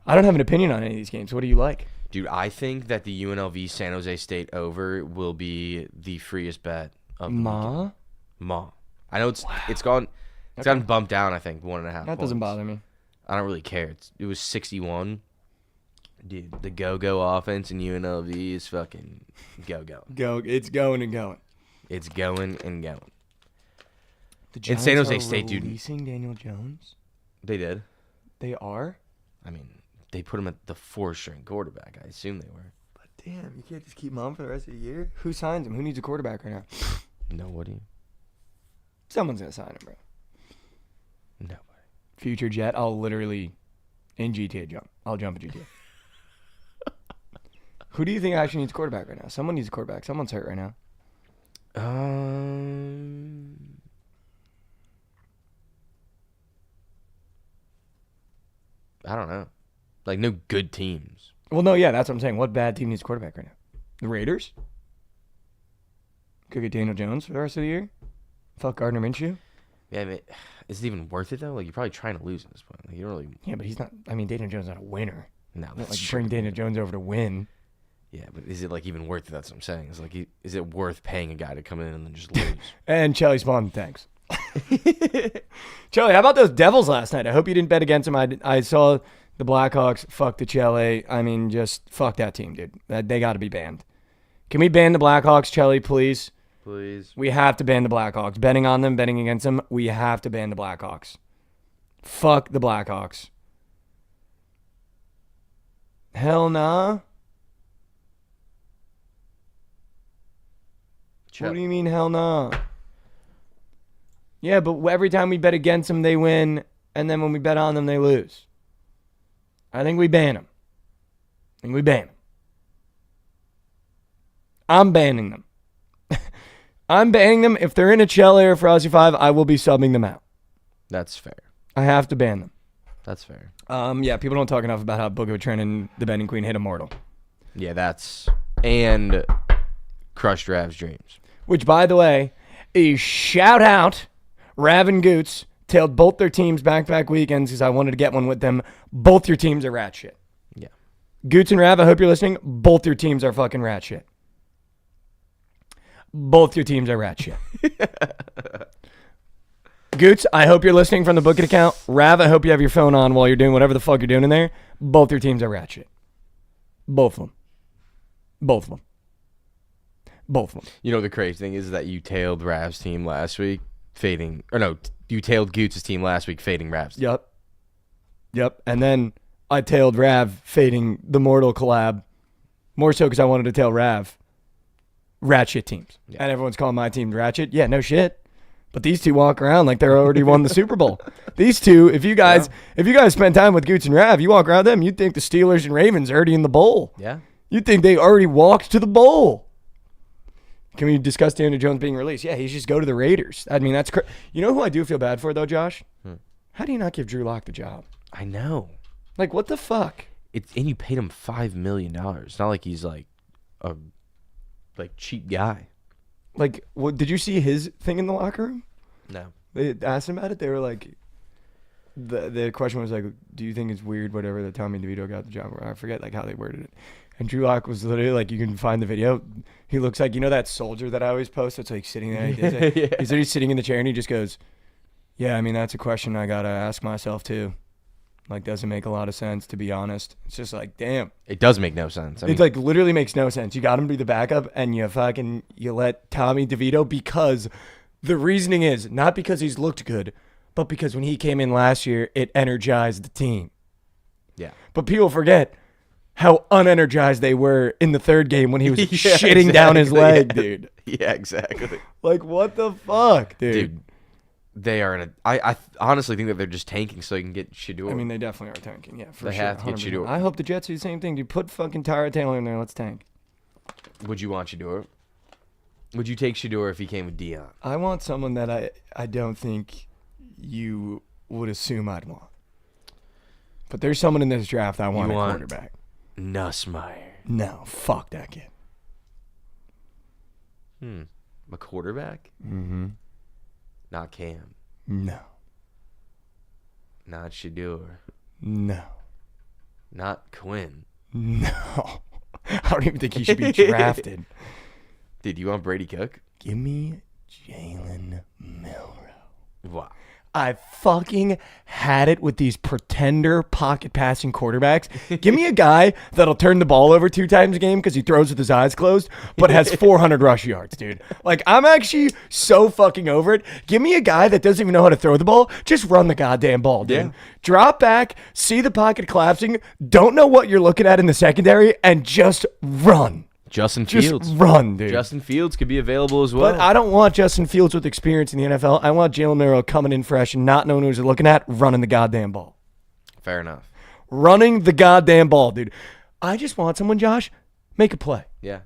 I don't have an opinion on any of these games. What do you like? Dude, I think that the UNLV San Jose State over will be the freest bet of the weekend. Ma. I know it's gone. It's gotten bumped down, I think, 1.5 That doesn't bother me. I don't really care. It was 61. Dude, the go-go offense in UNLV is fucking go-go. It's going and going. It's going and going. The In San Giants Jose are State, dude. releasing Daniel Jones? They did. They are? I mean, they put him at the 4th-string quarterback. I assume they were. But damn, you can't just keep him on for the rest of the year? Who signs him? Who needs a quarterback right now? Nobody. Someone's going to sign him, bro. Nobody. Future Jet, I'll literally, in GTA jump. I'll jump at GTA. Who do you think actually needs a quarterback right now? Someone needs a quarterback. Someone's hurt right now. I don't know. Like, no good teams. Well, no, yeah, that's what I'm saying. What bad team needs a quarterback right now? The Raiders? Could get Daniel Jones for the rest of the year? Fuck Gardner Minshew? Yeah, I mean, is it even worth it, though? Like, you're probably trying to lose at this point. Like, you don't really... Yeah, but he's not. I mean, Daniel Jones is not a winner. No, Not that's like true. bring Daniel Jones over to win. Yeah, but is it, like, even worth it? That's what I'm saying. It's like, is it worth paying a guy to come in and then just lose? And Chelly Spawn, thanks. Chelly, how about those Devils last night? I hope you didn't bet against them. I saw the Blackhawks. Fuck the Chelly. I mean, just fuck that team, dude. They got to be banned. Can we ban the Blackhawks, Chelly, please? Please. We have to ban the Blackhawks. Betting on them, betting against them, we have to ban the Blackhawks. Fuck the Blackhawks. Hell nah. What do you mean, hell nah? Yeah, but every time we bet against them, they win. and then when we bet on them, they lose. I think we ban them. I'm banning them. I'm banning them. If they're in a chill area for Aussie 5, I will be subbing them out. That's fair. I have to ban them. That's fair. Yeah, people don't talk enough about how Bookit and the Bending Queen hit Immortal. Yeah, that's... And crushed Rav's dreams. Which, by the way, is shout out. Rav and Goots tailed both their teams back-to-back weekends because I wanted to get one with them. Both your teams are rat shit. Yeah. Goots and Rav, I hope you're listening. Both your teams are fucking rat shit. Both your teams are rat shit. Goots, I hope you're listening from the Bookit account. Rav, I hope you have your phone on while you're doing whatever the fuck you're doing in there. Both your teams are rat shit. Both of them. Both of them. Both of them. You know, the crazy thing is that you tailed Rav's team last week, fading... Or no, you tailed Goots' team last week, fading Rav's team. Yep. And then I tailed Rav, fading the Mortal collab. More so because I wanted to tail Rav. Ratchet teams. Yeah. And everyone's calling my team Ratchet. Yeah, no shit. But these two walk around like they're already won the Super Bowl. These two, if you guys spend time with Goots and Rav, you walk around them, you'd think the Steelers and Ravens are already in the bowl. Yeah. You'd think they already walked to the bowl. Can we discuss Daniel Jones being released? Yeah, he should just go to the Raiders. I mean, that's you know who I do feel bad for, though, Josh? How do you not give Drew Lock the job? I know. Like, what the fuck? And you paid him $5 million. It's not like he's like a cheap guy. Like, what, did you see his thing in the locker room? No. They asked him about it. They were like, the question was like, do you think it's weird, whatever, that Tommy DeVito got the job? I forget like how they worded it. And Drew Lock was literally like, you can find the video. He looks like, you know that soldier that I always post that's like sitting there? Yeah. He's literally sitting in the chair and he just goes, yeah, I mean, that's a question I got to ask myself too. Like, doesn't make a lot of sense, to be honest. It's just like, damn. It does make no sense. I mean, it's like literally makes no sense. You got him to be the backup and you let Tommy DeVito, because the reasoning is not because he's looked good, but because when he came in last year, it energized the team. Yeah. But people forget how unenergized they were in the third game when he was shitting down his leg, dude. Yeah, exactly. Like, what the fuck, dude? They are I honestly think that they're just tanking so they can get Shedeur. I mean, they definitely are tanking, yeah, for they sure. Have to get 100%. Shedeur. I hope the Jets do the same thing. Dude, put fucking Tyrod Taylor in there. Let's tank. Would you want Shedeur? Would you take Shedeur if he came with Dion? I want someone that I don't think you would assume I'd want. But there's someone in this draft I want a quarterback. Nussmeier. No, fuck that kid. A quarterback? Mm-hmm. Not Cam. No. Not Shedeur. No. Not Quinn. No. I don't even think he should be drafted. Dude, you want Brady Cook? Give me Jalen Milroe. Wow. I fucking had it with these pretender pocket passing quarterbacks. Give me a guy that'll turn the ball over 2 times a game because he throws with his eyes closed, but has 400 rush yards, dude. Like, I'm actually so fucking over it. Give me a guy that doesn't even know how to throw the ball. Just run the goddamn ball, dude. Yeah. Drop back, see the pocket collapsing, don't know what you're looking at in the secondary, and just run. Justin Fields. Just run, dude. Justin Fields could be available as well. But I don't want Justin Fields with experience in the NFL. I want Jalen Milroe coming in fresh and not knowing who he's looking at, running the goddamn ball. Fair enough. Running the goddamn ball, dude. I just want someone, Josh, make a play. Yeah.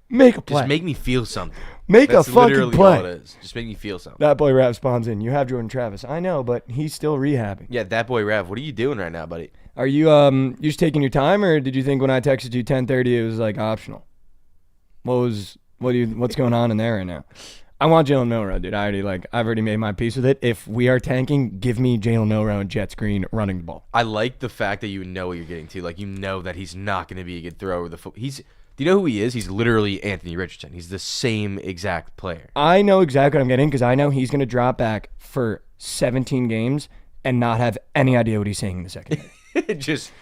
Make a play. Just make me feel something. That's a fucking literally play. all it is. Just make me feel something. That boy Rav spawns in. You have Jordan Travis. I know, but he's still rehabbing. Yeah, that boy Rav. What are you doing right now, buddy? Are you you just taking your time, or did you think when I texted you 10:30 it was like optional? What's going on in there right now? I want Jalen Milroe, dude. I've already made my peace with it. If we are tanking, give me Jalen Milroe and Jets Green running the ball. I like the fact that you know what you're getting to. Like, you know that he's not going to be a good thrower of the foot. Do you know who he is? He's literally Anthony Richardson. He's the same exact player. I know exactly what I'm getting because I know he's going to drop back for 17 games and not have any idea what he's saying in the second. Just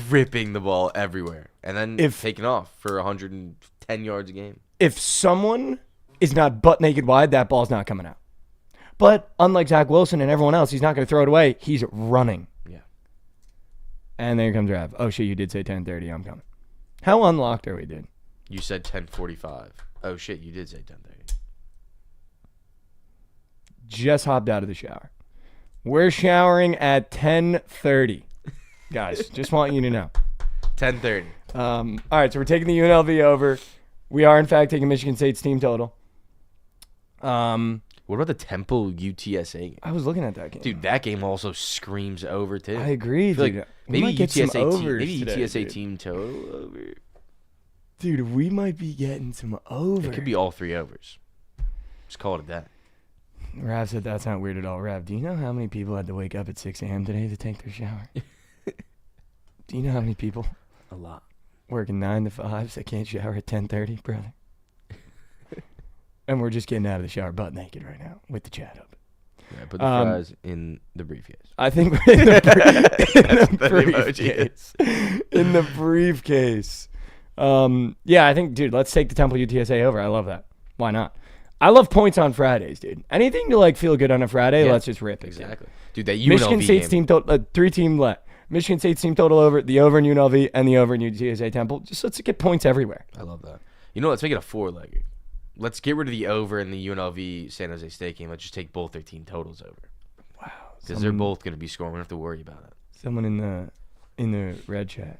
ripping the ball everywhere and then taking off for 110 yards a game. If someone is not butt naked wide, that ball's not coming out. But unlike Zach Wilson and everyone else, he's not going to throw it away. He's running. Yeah. And there comes Rav. Oh, shit, you did say 10:30. I'm coming. How unlocked are we, dude? You said 10:45. Oh, shit, you did say 10:30. Just hopped out of the shower. We're showering at 10:30. Guys, just want you to know. 10:30. All right, so we're taking the UNLV over. We are, in fact, taking Michigan State's team total. What about the Temple UTSA game? I was looking at that game. Dude, that game also screams over, too. I agree, feel dude. like We might get some overs maybe today, UTSA dude. team total over. Dude, we might be getting some overs. It could be all 3 overs. Just call it that. Rav said that's not weird at all. Rav, do you know how many people had to wake up at 6 a.m. today to take their shower? Do you know how many people A lot. working 9 to 5s that can't shower at 10:30, brother? And we're just getting out of the shower butt naked right now with the chat up. Yeah, put the fries in the briefcase. I think we're in the the briefcase. In the briefcase. Yeah, I think, dude, let's take the Temple UTSA over. I love that. Why not? I love points on Fridays, dude. Anything to like feel good on a Friday, Yeah, let's just rip it. Exactly. Dude, that UNLV Michigan State's game. team total, 3-team let. Michigan State's team total over, the over in UNLV and the over in UTSA Temple. Just let's get points everywhere. I love that. You know, let's make it a 4-legger. Let's get rid of the over in the UNLV San Jose State game. Let's just take both their team totals over. Wow. Because they're both going to be scoring. We don't have to worry about it. Someone in the red chat.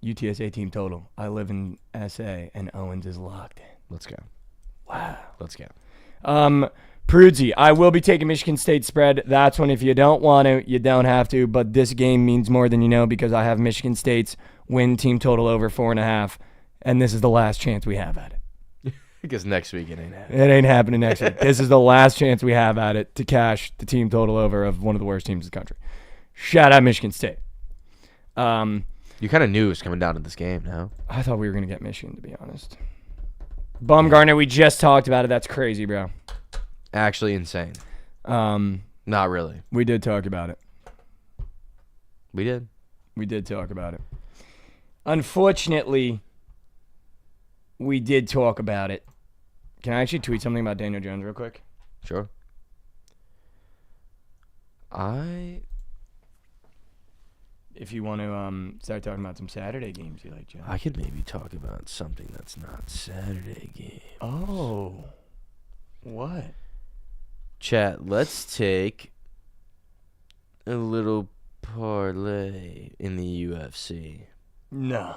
UTSA team total. I live in SA and Owens is locked in. Let's go. Wow. Let's go. Prudzy, I will be taking Michigan State spread. That's when if you don't want to, you don't have to. But this game means more than you know because I have Michigan State's win team total over 4.5. And this is the last chance we have at it. Because next week it ain't happening. It ain't happening next week. This is the last chance we have at it to cash the team total over of one of the worst teams in the country. Shout out Michigan State. You kind of knew it was coming down to this game, no? I thought we were going to get Michigan, to be honest. Bumgarner, we just talked about it. That's crazy, bro. Actually insane. Not really. We did talk about it. We did. We did talk about it. Unfortunately, we did talk about it. Can I actually tweet something about Daniel Jones real quick? Sure. If you want to start talking about some Saturday games you like, Joe. I could maybe talk about something that's not Saturday game. Oh. What? Chat, let's take a little parlay in the UFC. No.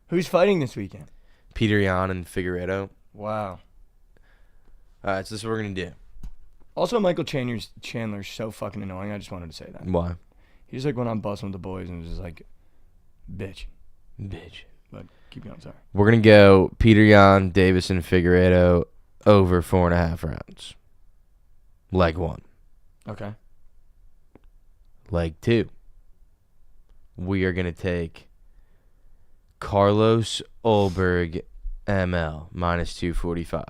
Who's fighting this weekend? Peter Yan and Figueiredo. Wow. All right, so this is what we're going to do. Also, Michael Chandler's so fucking annoying. I just wanted to say that. Why? He's like when I'm busting with the boys and it's just like, bitch. Bitch. But keep going, sorry. We're going to go Peter Yan, Davison, Figueiredo over 4.5 rounds. Leg 1. Okay. Leg 2. We are going to take Carlos Ulberg ML minus 245.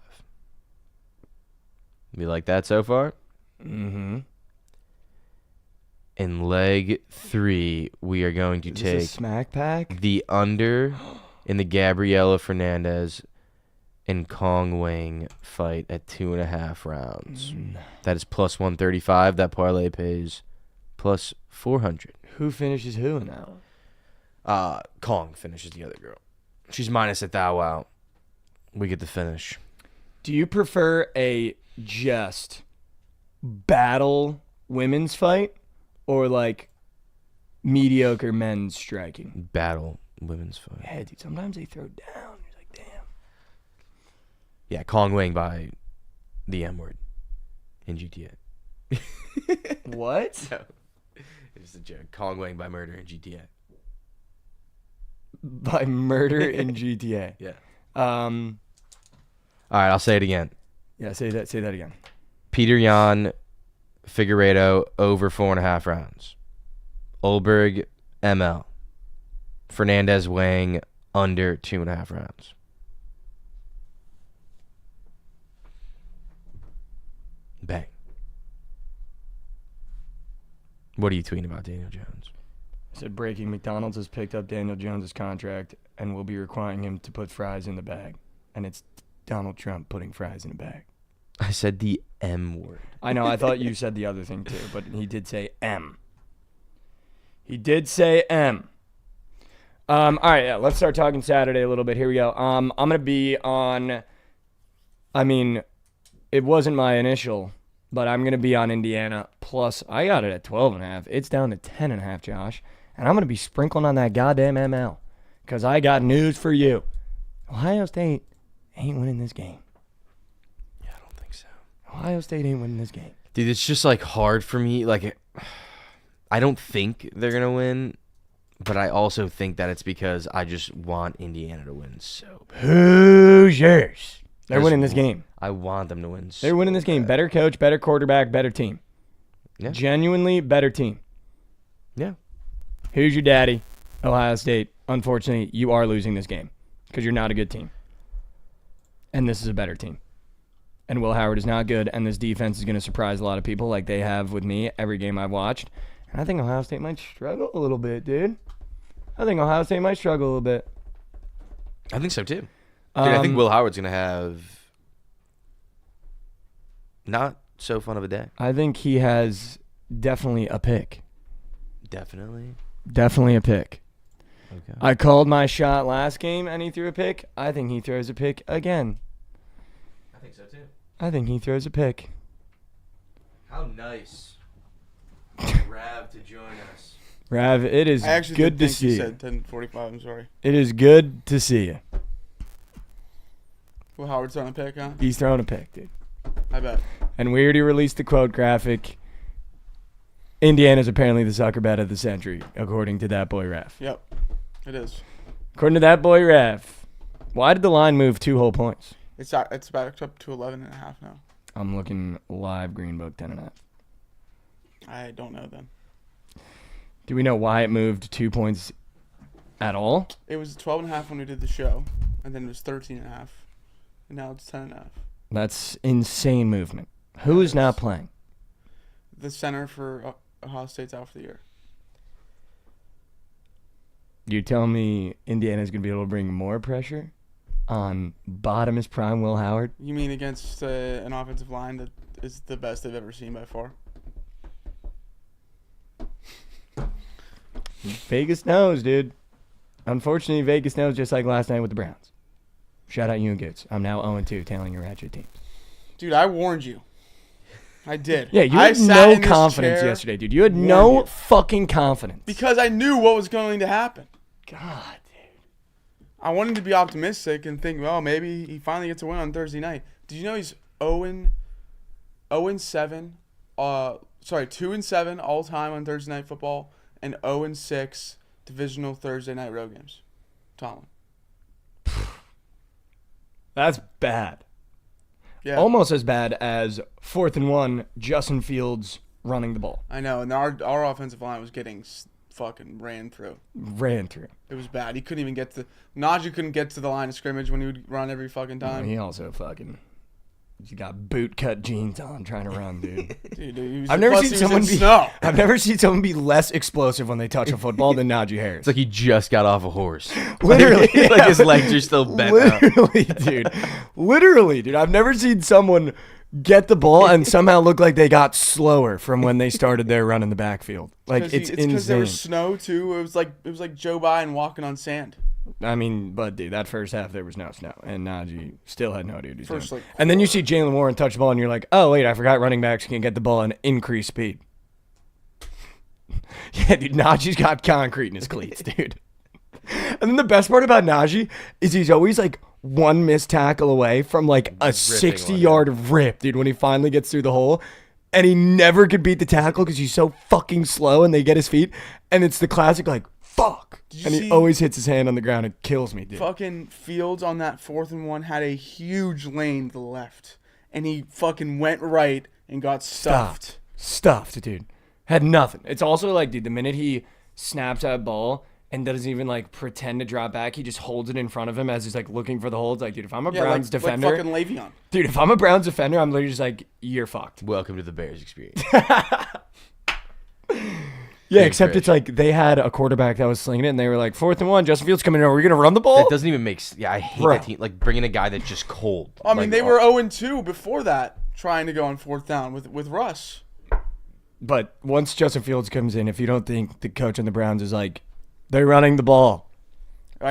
You like that so far? Mm-hmm. In leg 3, we are going to Is take this a smack pack? the under in the Gabriela Fernandez and Kong Wang fight at 2.5 rounds. That is plus 135. That parlay pays plus 400. Who finishes who in that one? Kong finishes the other girl. She's minus at Thou Wow. We get the finish. Do you prefer a just battle women's fight or like mediocre men's striking? Battle women's fight. Yeah, dude, sometimes they throw down. You're like, damn. Yeah, Kong Wang by the M word in GTA. What? No. It's a joke. Kong Wang by murder in GTA. By murder in GTA. Yeah. All right, I'll say it again. Yeah, say that again. Peter Yan, Figueiredo over 4.5 rounds. Ulberg, ML. Fernandez, Wang under 2.5 rounds. Bang. What are you tweeting about Daniel Jones? I said breaking McDonald's has picked up Daniel Jones' contract and will be requiring him to put fries in the bag. And it's Donald Trump putting fries in a bag. I said the M word. I know, I thought you said the other thing too, but he did say M. He did say M. All right, yeah, let's start talking Saturday a little bit. Here we go. I'm going to be on, I mean, it wasn't my initial But I'm going to be on Indiana. Plus, I got it at 12.5. It's down to 10.5, Josh. And I'm going to be sprinkling on that goddamn ML. Because I got news for you. Ohio State ain't winning this game. Yeah, I don't think so. Ohio State ain't winning this game. Dude, it's just like hard for me. Like, I don't think they're going to win. But I also think that it's because I just want Indiana to win so bad. Hoosiers. They're winning this game. I want them to win so They're winning this game. Better coach, better quarterback, better team. Yeah. Genuinely better team. Yeah. Who's your daddy? Ohio State. Unfortunately, you are losing this game because you're not a good team. And this is a better team. And Will Howard is not good, and this defense is going to surprise a lot of people like they have with me every game I've watched. And I think Ohio State might struggle a little bit, dude. I think Ohio State might struggle a little bit. I think so, too. Dude, I think Will Howard's going to have not so fun of a day. I think he has definitely a pick. Definitely. Definitely a pick. Okay. I called my shot last game, and he threw a pick. I think he throws a pick again. I think so, too. I think he throws a pick. How nice. Rav to join us. Rav, it is I actually good to did think see you you. said 10:45. I'm sorry. It is good to see you. Will Howard's on a pick, huh? He's throwing a pick, dude. I bet. And we already released the quote graphic. Indiana's apparently the sucker bet of the century, according to that boy Rav. Yep, it is. According to that boy Rav. Why did the line move 2 whole points? It's back up to 11.5 now. I'm looking live, Green Book 10.5. I don't know then. Do we know why it moved 2 points at all? It was 12.5 when we did the show, and then it was 13.5, and now it's 10.5. That's insane movement. Who is not playing? The center for Ohio State's out for the year. You tell me Indiana's going to be able to bring more pressure on bottomest prime Will Howard? You mean against an offensive line that is the best they've ever seen by far? Vegas knows, dude. Unfortunately, Vegas knows just like last night with the Browns. Shout out you and Goots. I'm now 0-2 tailing your ratchet teams. Dude, I warned you. I did. Yeah, you I had sat no in this confidence chair, yesterday, dude. You had warned no you. fucking confidence. Because I knew what was going to happen. God, dude. I wanted to be optimistic and think, well, maybe he finally gets a win on Thursday night. Did you know he's 0-7? 2-7 all time on Thursday Night Football, and 0-6 divisional Thursday night road games. Tomlin. That's bad. Yeah, Almost as bad as 4th and 1, Justin Fields running the ball. I know. And our offensive line was getting fucking ran through. Ran through. It was bad. He couldn't even get to Najee couldn't get to the line of scrimmage when he would run every fucking time. He also fucking... He got boot cut jeans on trying to run, dude. Dude, he was, I've never plus seen he was in someone be. snow. I've never seen someone be less explosive when they touch a football than Najee Harris. It's like he just got off a horse. Literally, like yeah. his legs are still bent up. Literally, dude. I've never seen someone get the ball and somehow look like they got slower from when they started their run in the backfield. Like it's because there insane. was snow too. It was like Joe Biden walking on sand. I mean, but dude, that first half there was no snow, and Najee still had no idea what he was First, doing. like, And then you see Jalen Warren touch the ball, and you're like, oh wait, I forgot running backs can get the ball and increase speed. Yeah, dude, Najee's got concrete in his cleats, dude. And then the best part about Najee is he's always like one missed tackle away from like a 60-yard rip, dude, when he finally gets through the hole. And he never could beat the tackle because he's so fucking slow and they get his feet. And it's the classic like, fuck. Did you And he see- always hits his hand on the ground and kills me, dude. Fucking Fields on that 4th and 1 had a huge lane to the left, and he fucking went right and got stuffed. Stuffed, dude. Had nothing. It's also like, dude, the minute he snaps that ball and doesn't even like pretend to drop back, he just holds it in front of him as he's like looking for the hold. It's like, dude, if I'm a Browns defender, like fucking Le'Veon. dude, if I'm a Browns defender, I'm literally just like, you're fucked. Welcome to the Bears experience. Yeah, Big except fish. it's like they had a quarterback that was slinging it, and they were like, 4th and 1, Justin Fields coming in. Are we gonna run the ball? That doesn't even make sense. Yeah, I hate Bro. that team. Like bringing a guy that's just cold. I mean, Like, they were 0-2 before that, trying to go on 4th down with Russ. But once Justin Fields comes in, if you don't think the coach on the Browns is like, they're running the ball.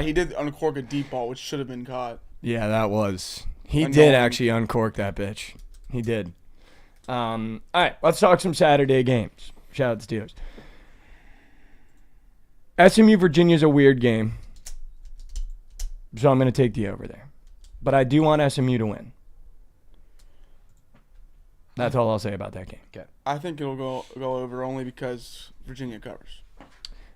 He did uncork a deep ball, which should have been caught. Yeah, that was. He Annoying. did actually uncork that bitch. He did. All right, let's talk some Saturday games. Shout out to Steelers. SMU Virginia is a weird game, so I'm going to take the over there. But I do want SMU to win. That's all I'll say about that game. Okay. I think it'll go over only because Virginia covers.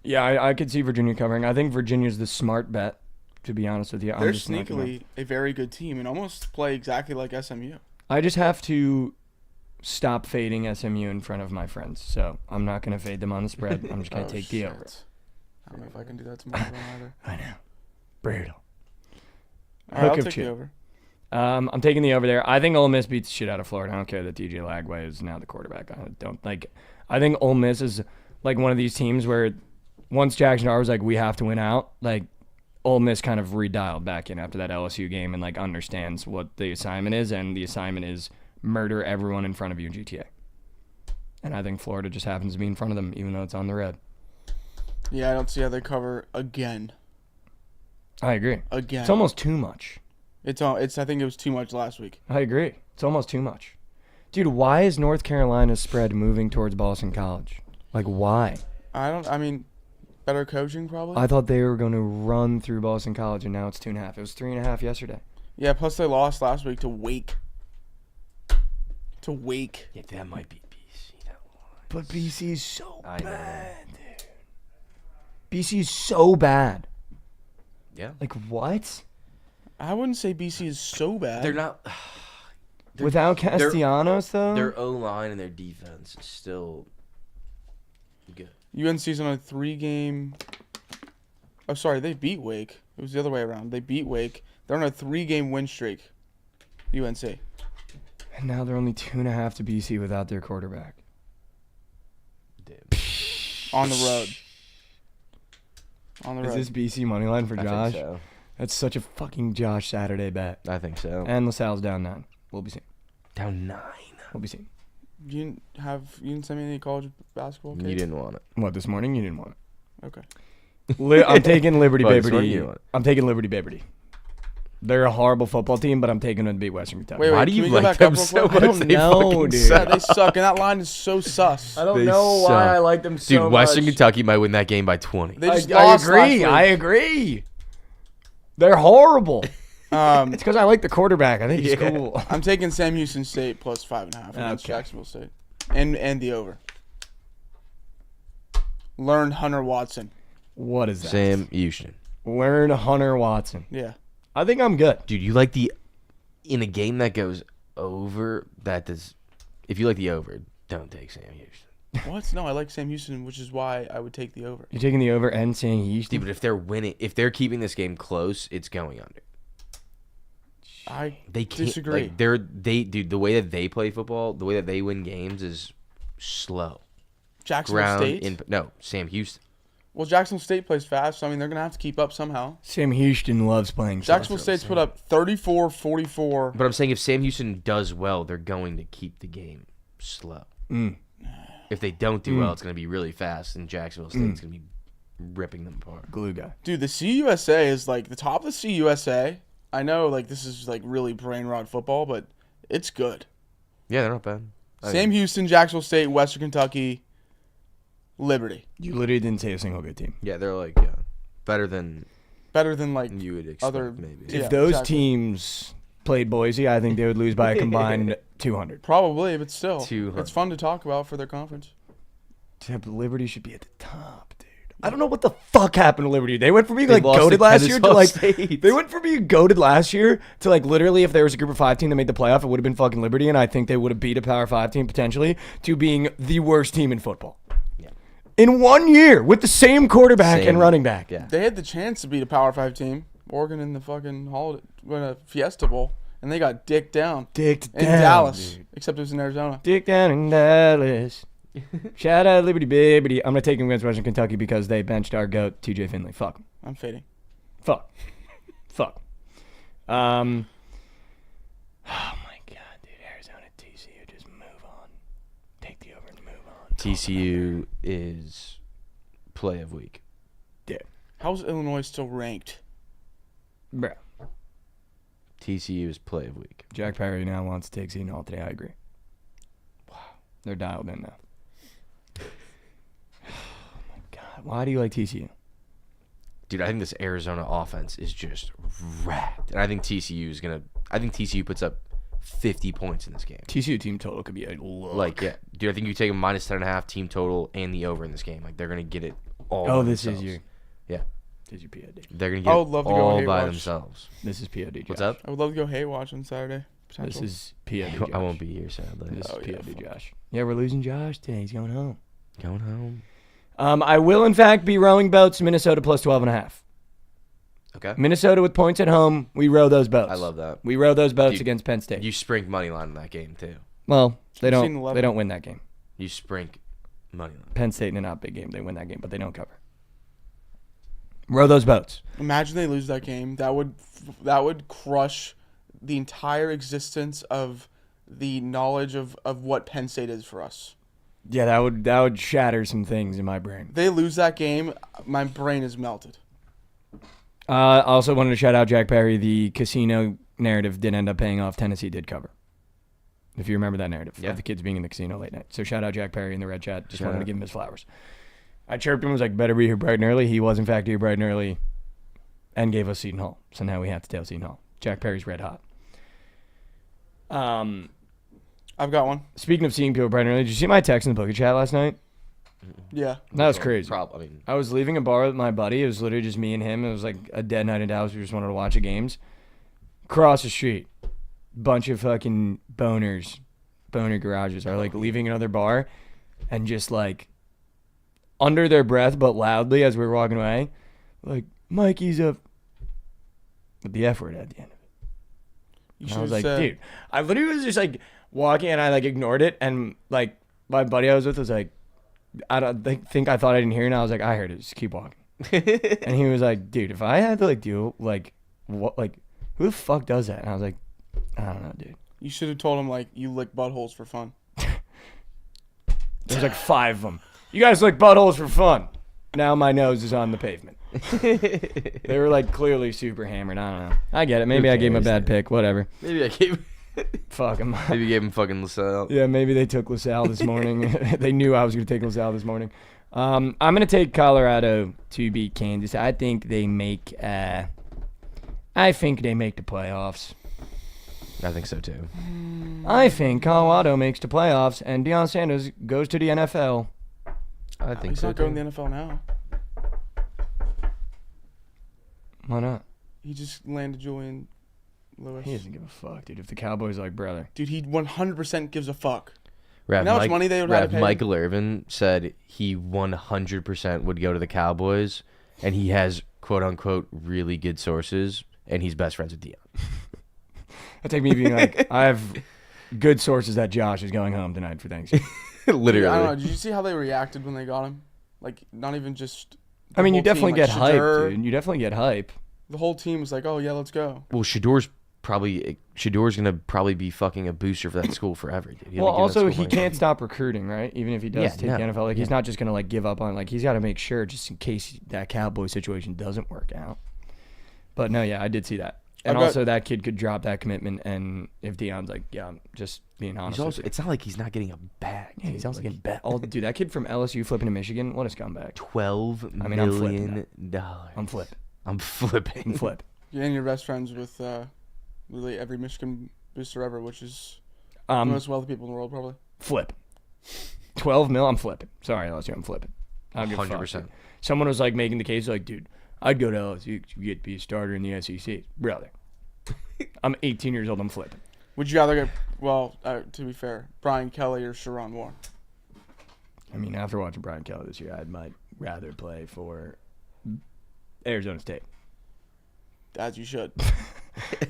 Yeah, I could see Virginia covering. I think Virginia's the smart bet, to be honest with you. They're sneakily a very good team and almost play exactly like SMU. I just have to stop fading SMU in front of my friends, so I'm not going to fade them on the spread. I'm just going to take the over. I don't know if I can do that tomorrow either. I know. Brutal. All right, I'll Hook of take shit. the over. I'm taking the over there. I think Ole Miss beats the shit out of Florida. I don't care that DJ Lagway is now the quarterback. I think Ole Miss is like one of these teams where once Jackson Dart was like, we have to win out, like Ole Miss kind of redialed back in after that LSU game and like understands what the assignment is, and the assignment is murder everyone in front of you in GTA. And I think Florida just happens to be in front of them, even though it's on the red. Yeah, I don't see how they cover again. I agree. Again. It's almost too much. I think it was too much last week. I agree. It's almost too much. Dude, why is North Carolina's spread moving towards Boston College? Like, why? I mean, better coaching probably? I thought they were going to run through Boston College, and now it's 2.5. It was 3.5 yesterday. Yeah, plus they lost last week to Wake. Yeah, that might be BC. That one. But BC is so I know. bad, dude. BC is so bad. Yeah. Like, what? I wouldn't say BC is so bad. They're not. Without Castellanos, though? Their O-line and their defense is still good. UNC's on a 3-game. Oh, sorry, they beat Wake. It was the other way around. They beat Wake. They're on a 3-game win streak. UNC. And now they're only 2.5 to BC without their quarterback. Damn. On the road. On the road. Is this BC money line for I Josh? think so. That's such a fucking Josh Saturday bet. I think so. And LaSalle's down 9. We'll be seeing. Down 9. We'll be seeing. You didn't send me any college basketball? You didn't want it. What, this morning? You didn't want it. Okay. I'm taking Liberty Well, this morning you Baberty. want it. I'm taking Liberty Baberty. They're a horrible football team, but I'm taking them to beat Western Kentucky. Wait, Why do can you we go like back them up real so quick? much? I don't They know, fucking dude. Yeah, suck. they suck, and that line is so sus. I don't They know why suck. I like them so Dude, Western much. Kentucky might win that game by 20. They just I lost agree. last I week. agree. They're horrible. Um, It's because I like the quarterback. I think he's Yeah. cool. I'm taking Sam Houston State plus 5.5 against Okay. Jacksonville State, and the over. Learn Hunter Watson. What is that? Sam Houston. Learn Hunter Watson. Yeah. I think I'm good. Dude, you like in a game that goes over, if you like the over, don't take Sam Houston. What? No, I like Sam Houston, which is why I would take the over. You're taking the over and saying Houston? Dude, but if they're keeping this game close, it's going under. I They can't, disagree. Like, dude, the way that they play football, the way that they win games is slow. Jacksonville State? Sam Houston. Well, Jacksonville State plays fast, so I mean they're gonna have to keep up somehow. Sam Houston loves playing. Jacksonville State's put up 34-44. But I'm saying if Sam Houston does well, they're going to keep the game slow. If they don't do well, it's going to be really fast, and Jacksonville State's going to be ripping them apart. glue guy. Dude, the CUSA is like the top of the CUSA. I know, like this is like really brain rot football, but it's good. Yeah, they're not bad. Sam Houston, Jacksonville State, Western Kentucky, Liberty. You literally didn't say a single good team. Yeah, they're like better than Better than like you would expect. other Maybe. Yeah, If those exactly. teams played Boise, I think they would lose by a combined 200. Probably, but still, 200. it's fun to talk about for their conference. Yeah, but Liberty should be at the top, dude. I don't know what the fuck happened to Liberty. They went from being like lost goaded to last year to Kennesaw like State. they went from being goaded last year to like literally if there was a group of 5 team that made the playoff, it would have been fucking Liberty, and I think they would have beat a Power 5 team potentially to being the worst team in football. Yeah. In 1 year with the same quarterback and running back. Yeah. They had the chance to beat a Power 5 team, Oregon in the fucking Fiesta Bowl, and they got dicked down Dicked in down, Dallas, dude. except it was in Arizona. Dick down in Dallas. Shout out Liberty Baby. I'm gonna take him against Western Kentucky because they benched our goat TJ Finley. Fuck 'em. I'm fading. Fuck. Fuck. Oh my god, dude. Arizona TCU, just move on. Take the over and move on. TCU is play of week. Yeah. How's Illinois still ranked? Bro. TCU is play of week. Jack Perry now wants to take Seton Hall today. I agree. They're dialed in now. Oh my God, why do you like TCU? Dude, I think this Arizona offense is just wrapped. And I think TCU puts up 50 points in this game. TCU team total could be a look. Like, yeah. Dude, I think you take a minus 10.5 team total and the over in this game. Like, they're going to get it all Oh, by this themselves. is your. Yeah. This is your POD. They're going to get I it would love to go all hate by watch. themselves. This is POD. Josh. What's up? I would love to go hate watch on Saturday. This Potential. is POD. Josh. I won't be here, sadly. This is yeah, POD. Josh. Yeah, we're losing Josh today. He's going home. Going home. I will, in fact, be rowing boats Minnesota plus 12.5. Okay. Minnesota with points at home. We row those boats. I love that. We row those boats Dude, against Penn State. You sprink money line in that game, too. Well, they I've seen don't. 11. They don't win that game. You sprink money line. Penn State in a not big game. They win that game, but they don't cover. Row those boats. Imagine they lose that game. That would crush the entire existence of the knowledge of what Penn State is for us. Yeah, that would shatter some things in my brain. They lose that game, my brain is melted. Also wanted to shout out Jack Perry. The casino narrative did end up paying off. Tennessee did cover. If you remember that narrative of the kids being in the casino late night. So shout out Jack Perry in the red chat. Just wanted to give him his flowers. I chirped him, was like, better be here bright and early. He was, in fact, here bright and early and gave us Seton Hall. So now we have to tail Seton Hall. Jack Perry's red hot. I've got one. Speaking of seeing people bright and early, did you see my text in the Bookit chat last night? Yeah. That was crazy. Probably. I was leaving a bar with my buddy. It was literally just me and him. It was like a dead night in Dallas. We just wanted to watch the games. Across the street, bunch of fucking boner garages are like leaving another bar and just like under their breath but loudly as we were walking away, like, Mikey's a... with the F word at the end of it. You And I should was have like, said, dude, I literally was just like walking and I like ignored it, and like my buddy I was with was like, I don't think I thought I didn't hear it, and I was like, I heard it, just keep walking. And he was like, dude, if I had to like do like what, like, who the fuck does that? And I was like, I don't know, dude. you should have told him, like, you lick buttholes for fun. There's like 5 of them. You guys lick buttholes for fun. Now my nose is on the pavement. They were like clearly super hammered. I don't know. I get it. Maybe I gave him a bad pick. Whatever. Maybe I gave... Fuck him. Maybe you gave him fucking LaSalle. Yeah, maybe they took LaSalle this morning. They knew I was going to take LaSalle this morning. I'm going to take Colorado to beat Kansas. I think they make the playoffs. I think so, too. I think Colorado makes the playoffs and Deion Sanders goes to the NFL. I think He's so, not going too. to the NFL now. Why not? He just landed Julian Lewis. He doesn't give a fuck, dude. If the Cowboys are like, brother. Dude, he 100% gives a fuck. Rav, You know how much money they would have to pay him? Michael Irvin said he 100% would go to the Cowboys, and he has, quote-unquote, really good sources, and he's best friends with Deion. That take me being like, I have good sources that Josh is going home tonight for Thanksgiving. Literally. I don't know. Did you see how they reacted when they got him? Like, not even just... I mean, you the whole definitely team, get like, hype, Shedeur, dude. You definitely get hype. The whole team was like, oh, yeah, let's go. Well, Shador's going to probably be fucking a booster for that school forever, dude. He'll Well, be giving that also, school he money. can't stop recruiting, right? Even if he does Yeah, take no, the NFL. Like, he's yeah. not just going to, like, give up on, like, he's got to make sure just in case that Cowboy situation doesn't work out. But, no, yeah, I did see that. And also, that kid could drop that commitment, and if Deion's like, yeah, I'm just being honest. He's also, with you. it's not like he's not getting a bag. Yeah, he's also Like, getting bet. Oh, dude, that kid from LSU flipping to Michigan, what a scumbag. $12 I mean, I'm million. I'm flipping. I'm flipping. I'm flip. And you're best friends with really every Michigan booster ever, which is the most wealthy people in the world, probably. Flip. 12 mil, I'm flipping. Sorry, LSU, I'm flipping. I don't give a fuck, 100%. dude. Someone was like making the case, like, dude, I'd go to LSU to get to be a starter in the SEC. Brother. I'm 18 years old, I'm flipping. Would you rather get, well, to be fair, Brian Kelly or Sharon Moore? I mean, after watching Brian Kelly this year, I might rather play for Arizona State. As you should.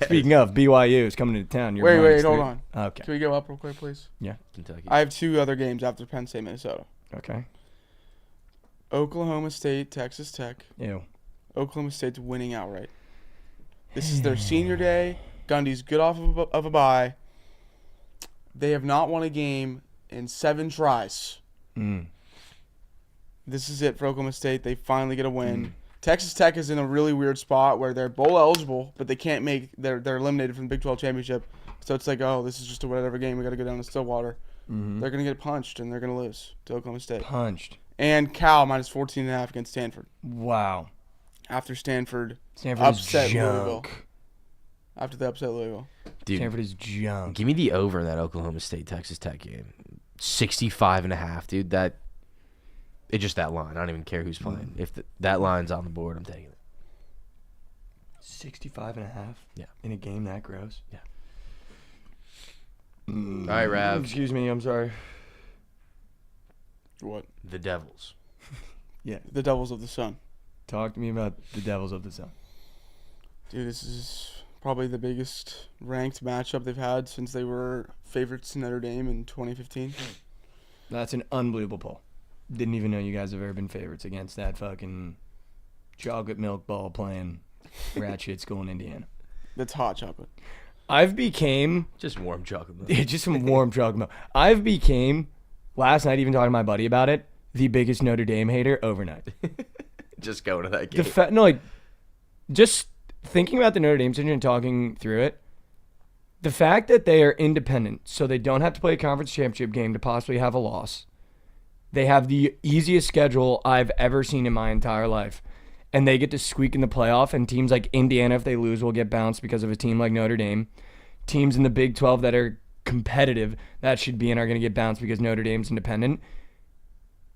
Speaking of, BYU is coming to town. You're Wait, minus hold 3. on. Okay. Can we go up real quick, please? Yeah. Kentucky. I have 2 other games after Penn State, Minnesota. Okay. Oklahoma State, Texas Tech. Ew. Oklahoma State's winning outright. This is their senior day. Gundy's good off of a bye. They have not won a game in 7 tries. This is it for Oklahoma State. They finally get a win. Texas Tech is in a really weird spot where they're bowl eligible, but they can't make they're eliminated from the Big 12 championship. So it's like, oh, this is just a whatever game. We got to go down to Stillwater. They're going to get punched, and they're going to lose to Oklahoma State. Punched. And Cal minus 14.5 against Stanford. Wow. After Stanford Stanford is upset Louisville. junk. After they upset Louisville. Dude, Stanford is junk. give me the over in that Oklahoma State Texas Tech game. 65.5, dude. It's just that line. I don't even care who's playing. If that line's on the board, I'm taking it. 65.5? Yeah. In a game that gross? Yeah. All right, Rav. Excuse me, I'm sorry. What? The Devils. Yeah. The Devils of the Sun. Talk to me about the Devils of the Sun. Dude, this is probably the biggest ranked matchup they've had since they were favorites to Notre Dame in 2015. That's an unbelievable poll. Didn't even know you guys have ever been favorites against that fucking chocolate milk ball playing rat shit school in Indiana. That's hot chocolate. I've became Just warm chocolate milk. just some warm chocolate milk. I've became last night, even talking to my buddy about it, the biggest Notre Dame hater overnight. Just going to that game. Just thinking about the Notre Dame situation and talking through it, the fact that they are independent, so they don't have to play a conference championship game to possibly have a loss. They have the easiest schedule I've ever seen in my entire life. And they get to squeak in the playoff, and teams like Indiana, if they lose, will get bounced because of a team like Notre Dame. Teams in the Big 12 that are competitive, that should be in, are going to get bounced because Notre Dame's independent,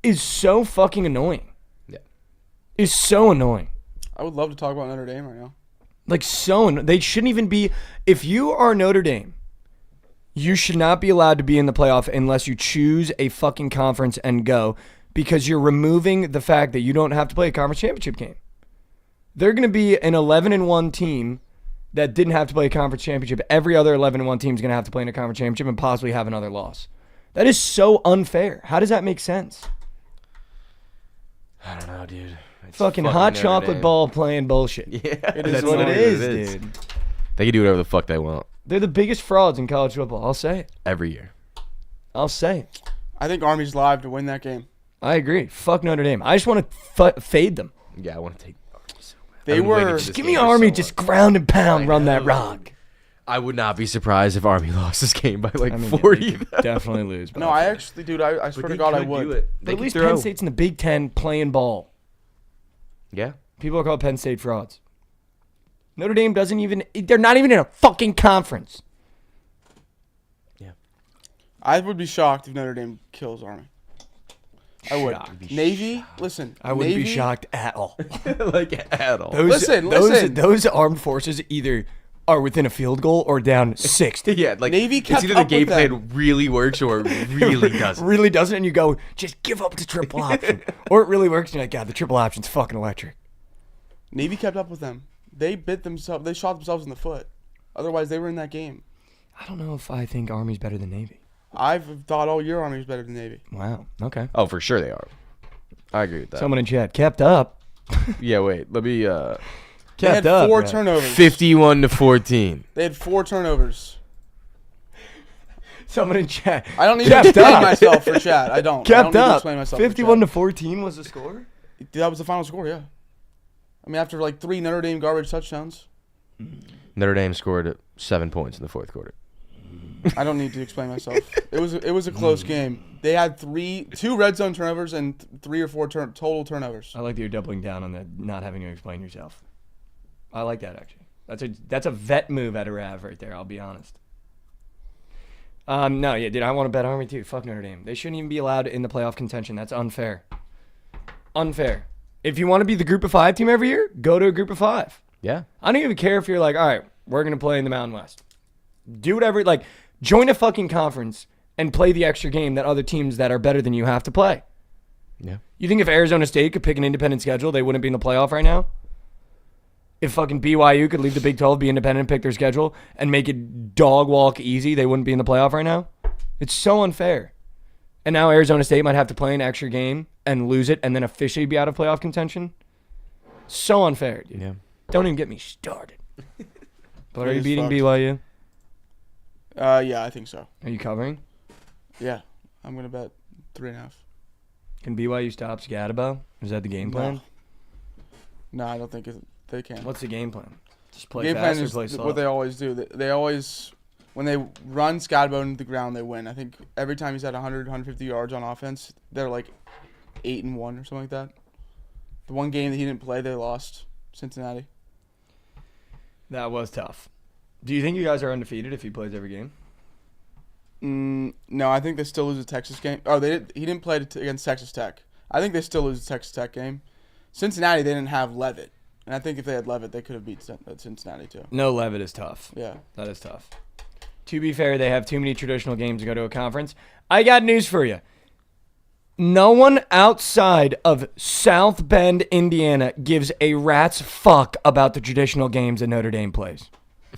is so fucking annoying. Yeah. Is so annoying. I would love to talk about Notre Dame right now. Like, they shouldn't even be. If you are Notre Dame, you should not be allowed to be in the playoff unless you choose a fucking conference and go, because you're removing the fact that you don't have to play a conference championship game. They're going to be an 11-1 team that didn't have to play a conference championship. Every other 11-1 team is going to have to play in a conference championship and possibly have another loss. That is so unfair. How does that make sense? I don't know, dude. It's Fucking hot Notre chocolate Dame. ball playing bullshit. Yeah, That's what it is, dude. They can do whatever the fuck they want They're the biggest frauds in college football. I'll say it. every year. I'll say it. I think Army's live to win that game. I agree. Fuck Notre Dame. I just want to fade them. Yeah, I want to take Army so bad. They I've been waiting were- for Just this Give game me for so Army, long. just ground and pound, I run that know. rock. I would not be surprised if Army lost this game by like I mean, 40. they could definitely lose. No, I actually, dude, I swear to God, I would. But They at can least throw. Penn State's in the Big Ten playing ball. Yeah. People are called Penn State frauds. Notre Dame doesn't even. They're not even in a fucking conference. I would be shocked if Notre Dame kills Army. I would. Shocked. Navy, listen. I wouldn't Navy, be shocked at all. Like at all. Listen. Those armed forces either are within a field goal or down 60. Yeah, like Navy it's kept either the up game with them. plan really works or it really doesn't. Really doesn't, and you go, just give up the triple option. Or it really works, and you're like, God, the triple option's fucking electric. Navy kept up with them. They bit themselves. They shot themselves in the foot. Otherwise, they were in that game. I don't know if I think Army's better than Navy. I've thought all year Army was better than Navy. Wow. Okay. Oh, for sure they are. I agree with that. Someone in chat kept up. Yeah, wait. Let me They Kept had up. 4 Brad. turnovers. 51-14. They had 4 turnovers. Someone in chat. I don't need to Kept explain up. myself for chat. I don't. I Kept don't need to up. explain myself for 51-14 was the score. chat. That was the final score, yeah. I mean, after like 3 Notre Dame garbage touchdowns. Notre Dame scored 7 points in the fourth quarter. I don't need to explain myself. It was a close game. They had 2 red zone turnovers and 3 or 4 total turnovers. I like that you're doubling down on the not having to explain yourself. I like that actually. That's a vet move at a Rav right there. I'll be honest. No, yeah, dude, I want to bet Army too. Fuck Notre Dame. They shouldn't even be allowed in the playoff contention. That's unfair. Unfair. If you want to be the Group of 5 team every year, go to a Group of 5. Yeah. I don't even care if you're like, all right, we're gonna play in the Mountain West. Do whatever. Like, join a fucking conference and play the extra game that other teams that are better than you have to play. Yeah. You think if Arizona State could pick an independent schedule, they wouldn't be in the playoff right now? If fucking BYU could leave the Big 12, be independent, pick their schedule, and make it dog walk easy, they wouldn't be in the playoff right now? It's so unfair. And now Arizona State might have to play an extra game and lose it and then officially be out of playoff contention? So unfair, dude. Yeah. Don't even get me started. But are It you is beating fucked. BYU? Yeah, I think so. Are you covering? Yeah, I'm gonna bet 3.5. Can BYU stop Scatabo? Is that the game plan? No, I don't think they can. What's the game plan? Just play Game fast plan or is play slow? what they always do. They always when they run Scadbo into the ground, they win. I think every time he's at 100, 150 yards on offense, they're like 8-1 or something like that. The one game that he didn't play, they lost Cincinnati. That was tough. Do you think you guys are undefeated if he plays every game? No, I think they still lose the Texas game. Oh, he didn't play against Texas Tech. I think they still lose the Texas Tech game. Cincinnati, they didn't have Levitt. And I think if they had Levitt, they could have beat Cincinnati too. No, Levitt is tough. Yeah. That is tough. To be fair, they have too many traditional games to go to a conference. I got news for you. No one outside of South Bend, Indiana gives a rat's fuck about the traditional games that Notre Dame plays.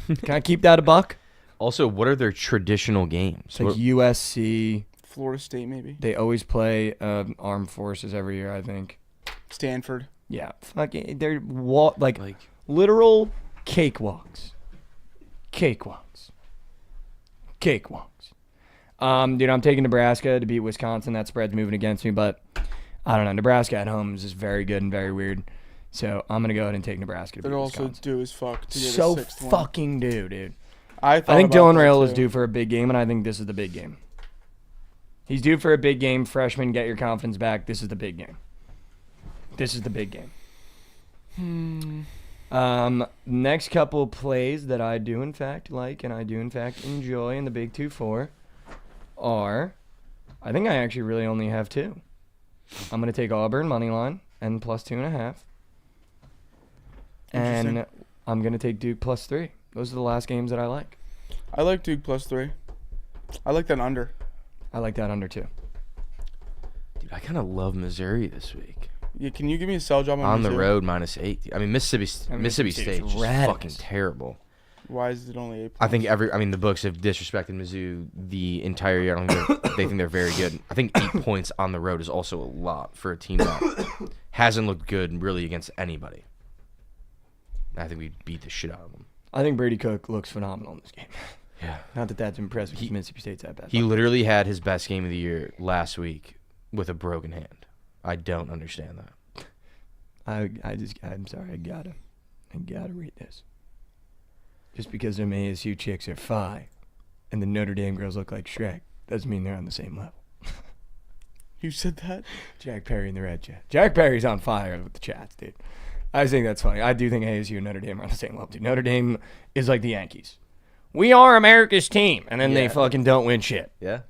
Can I keep that a buck? Also, what are their traditional games? It's like USC. Florida State, maybe. They always play Armed Forces every year, I think. Stanford. Yeah. Fucking, they're like literal cakewalks. Cakewalks. Cakewalks. Dude, I'm taking Nebraska to beat Wisconsin. That spread's moving against me, but I don't know. Nebraska at home is just very good and very weird. So I'm going to go ahead and take Nebraska to beat They're Wisconsin. also due as fuck to get So a sixth one. fucking due, dude. I think Dylan Rail is due for a big game, and I think this is the big game. He's due for a big game. Freshman, get your confidence back. This is the big game. This is the big game. Next couple plays that I do in fact like and I do in fact enjoy in the Big 2-4 are, I think I actually really only have two. I'm going to take Auburn money line and plus 2.5. And I'm going to take Duke plus 3. Those are the last games that I like. I like Duke plus 3. I like that under. I like that under too. Dude, I kind of love Missouri this week. Yeah, can you give me a sell job On the Mizzou? road, -8. I mean, Mississippi State is just radical. fucking terrible. Why is it only 8 points? I think the books have disrespected Mizzou the entire year. They think they're very good. I think 8 points on the road is also a lot for a team that hasn't looked good really against anybody. I think we beat the shit out of them. I think Brady Cook looks phenomenal in this game. Yeah. Not that that's impressive because Mississippi State's that bad. He literally had his best game of the year last week with a broken hand. I don't understand that. I'm sorry, I gotta read this. Just because them ASU chicks are fi and the Notre Dame girls look like Shrek doesn't mean they're on the same level. You said that? Jack Perry in the red chat. Jack Perry's on fire with the chats, dude. I just think that's funny. I do think ASU and Notre Dame are on the same level, dude. Notre Dame is like the Yankees. We are America's team, and then they fucking don't win shit. Yeah.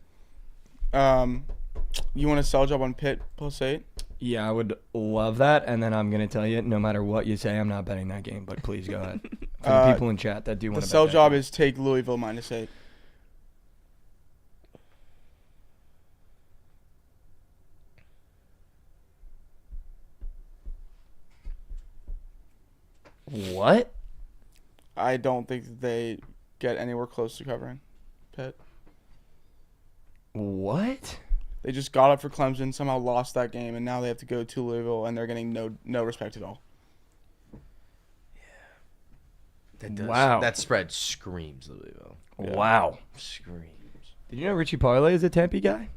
You want a sell job on Pitt plus 8? Yeah, I would love that, and then I'm going to tell you, no matter what you say, I'm not betting that game, but please go ahead. For the people in chat that do want The to bet sell that job game. is take Louisville -8. What? I don't think that they get anywhere close to covering Pitt. What? They just got up for Clemson, somehow lost that game, and now they have to go to Louisville, and they're getting no respect at all. That does. Wow. That spread screams Louisville. Yeah. Wow. Screams. Did you know Richie Parlay is a Tempe guy?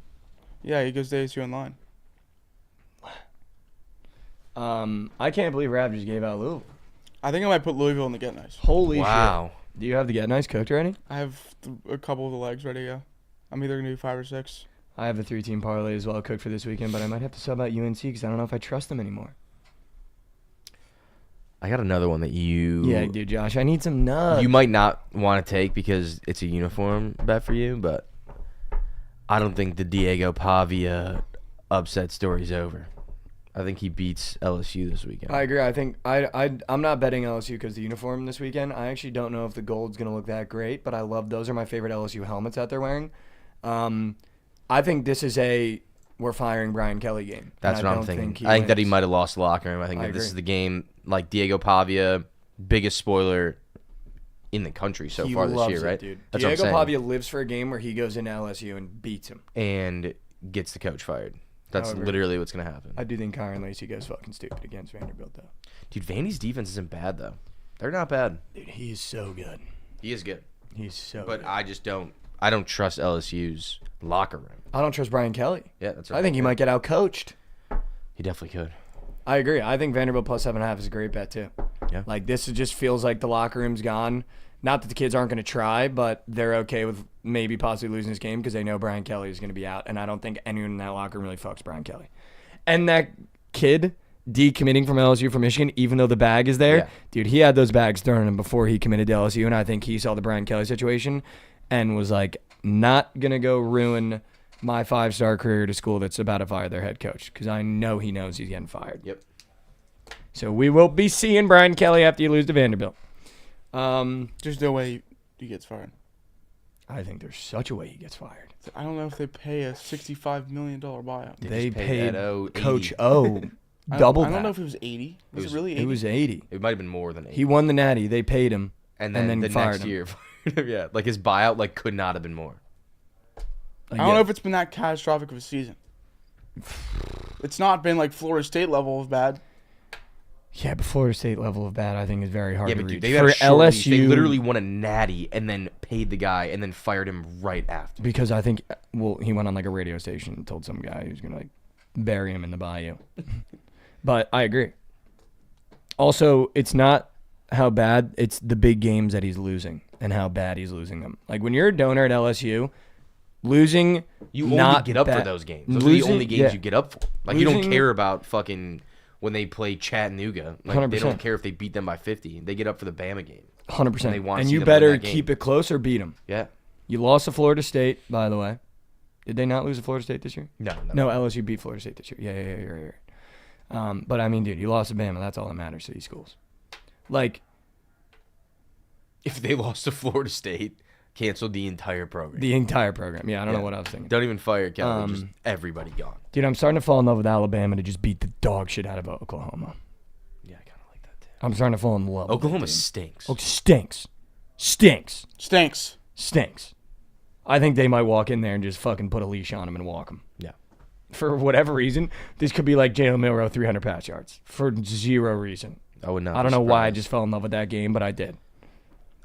Yeah, he goes to ASU online. I can't believe Rav just gave out Louisville. I think I might put Louisville in the get nice. Holy Wow. shit. Do you have the get nice cooked already? I have a couple of the legs ready, yeah. I'm either going to do 5 or 6. I have a 3-team parlay as well cooked for this weekend, but I might have to sub out UNC because I don't know if I trust them anymore. I got another one that you... Yeah, dude, Josh, I need some nuts. You might not want to take because it's a uniform bet for you, but I don't think the Diego Pavia upset story's over. I think he beats LSU this weekend. I agree. I think I'm not betting LSU because the uniform this weekend. I actually don't know if the gold's going to look that great, but I love those are my favorite LSU helmets that they're wearing. I think this is we're firing Brian Kelly game. That's what I'm thinking. I think that he might have lost the locker room. I think that this is the game, like Diego Pavia, biggest spoiler in the country so far this year, right? Dude. That's what I'm Diego saying. Pavia lives for a game where he goes into LSU and beats him. And gets the coach fired. That's However, literally what's going to happen. I do think Kyron Lacey goes fucking stupid against Vanderbilt, though. Dude, Vandy's defense isn't bad, though. They're not bad. Dude, he is so good. He is good. He's so But good. I just don't trust LSU's locker room. I don't trust Brian Kelly. Yeah, that's right. I think he might get out coached. He definitely could. I agree. I think Vanderbilt plus 7.5 is a great bet too. Yeah. Like this just feels like the locker room's gone. Not that the kids aren't going to try, but they're okay with maybe possibly losing this game because they know Brian Kelly is going to be out, and I don't think anyone in that locker room really fucks Brian Kelly. And that kid decommitting from LSU for Michigan, even though the bag is there, dude, he had those bags thrown at him before he committed to LSU, and I think he saw the Brian Kelly situation and was like, not going to go ruin my 5-star career to school that's about to fire their head coach because I know he knows he's getting fired. Yep. So we will be seeing Brian Kelly after you lose to Vanderbilt. There's no way he gets fired. I think there's such a way he gets fired. I don't know if they pay a $65 million buyout. They just paid paid that O, Coach 80. O double that. I don't know if it was 80. Was it really 80? It was 80. It might have been more than 8. He won the Natty. They paid him. and then the fired next him. year, fired him. Yeah, like his buyout like could not have been more. I don't know if it's been that catastrophic of a season. It's not been like Florida State level of bad. Yeah, but Florida State level of bad, I think, is very hard Yeah, to but reach. dude, they For had a short leash. LSU, They literally won a natty and then paid the guy and then fired him right after. because I think, well, he went on like a radio station and told some guy he was gonna like bury him in the bayou. But I agree. Also, it's not how bad; it's the big games that he's losing and how bad he's losing them. Like when you're a donor at LSU, losing You not only get up for bad- those games. Those are losing- the only games yeah. you get up for. Like you don't Losing- care about fucking when they play Chattanooga. Like 100%. they don't care if they beat them by 50. They get up for the Bama game. 100%. They want to And see you them win better that game. keep it close or beat them. Yeah. You lost to Florida State, by the way. Did they not lose to Florida State this year? No. No, LSU beat Florida State this year. Yeah, you're right. But I mean, dude, you lost to Bama. That's all that matters to these schools. Like, If they lost to Florida State, canceled the entire program. the entire program. Yeah, I don't know what I was thinking. Don't even fire Kelly. Just everybody gone. Dude, I'm starting to fall in love with Alabama to just beat the dog shit out of Oklahoma. Yeah, I kind of like that too. I'm starting to fall in love Oklahoma with that team. stinks. Oh, stinks. Stinks. Stinks. Stinks. I think they might walk in there and just fucking put a leash on him and walk him. Yeah. For whatever reason, this could be like Jalen Milroe 300 pass yards for zero reason. I would not. I don't be know why I surprised. just fell in love with that game, but I did.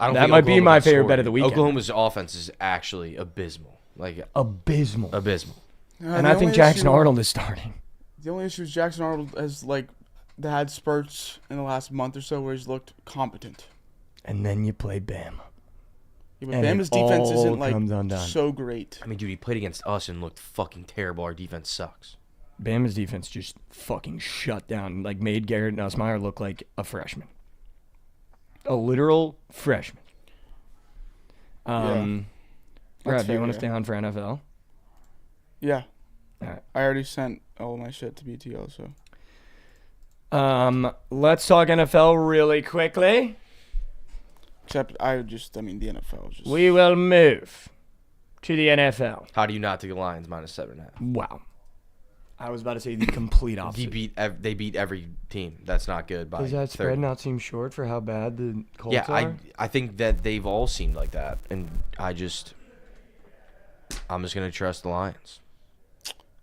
I don't that think might be Oklahoma my can favorite score. bet of the weekend. Oklahoma's offense is actually abysmal. Like Abysmal. abysmal. And I think Jackson Arnold is starting. The only issue is Jackson Arnold has like had spurts in the last month or so where he's looked competent. And then you play Bama. Yeah, but And Bama's it defense all isn't like comes undone. so great. I mean, dude, he played against us and looked fucking terrible. Our defense sucks. Bama's defense just fucking shut down. Like made Garrett Nussmeier look like a freshman. A literal freshman. Brad, That's do you fair, want to yeah. stay on for NFL? Yeah. All right. I already sent all my shit to BTO, so. Let's talk NFL really quickly. Except the NFL is just. We will move to the NFL. How do you not take the Lions minus 7.5? Wow. I was about to say the complete opposite. They beat every team. That's not good. By Does that 30. spread not seem short for how bad the Colts Yeah, are? I think that they've all seemed like that, and I'm just gonna trust the Lions.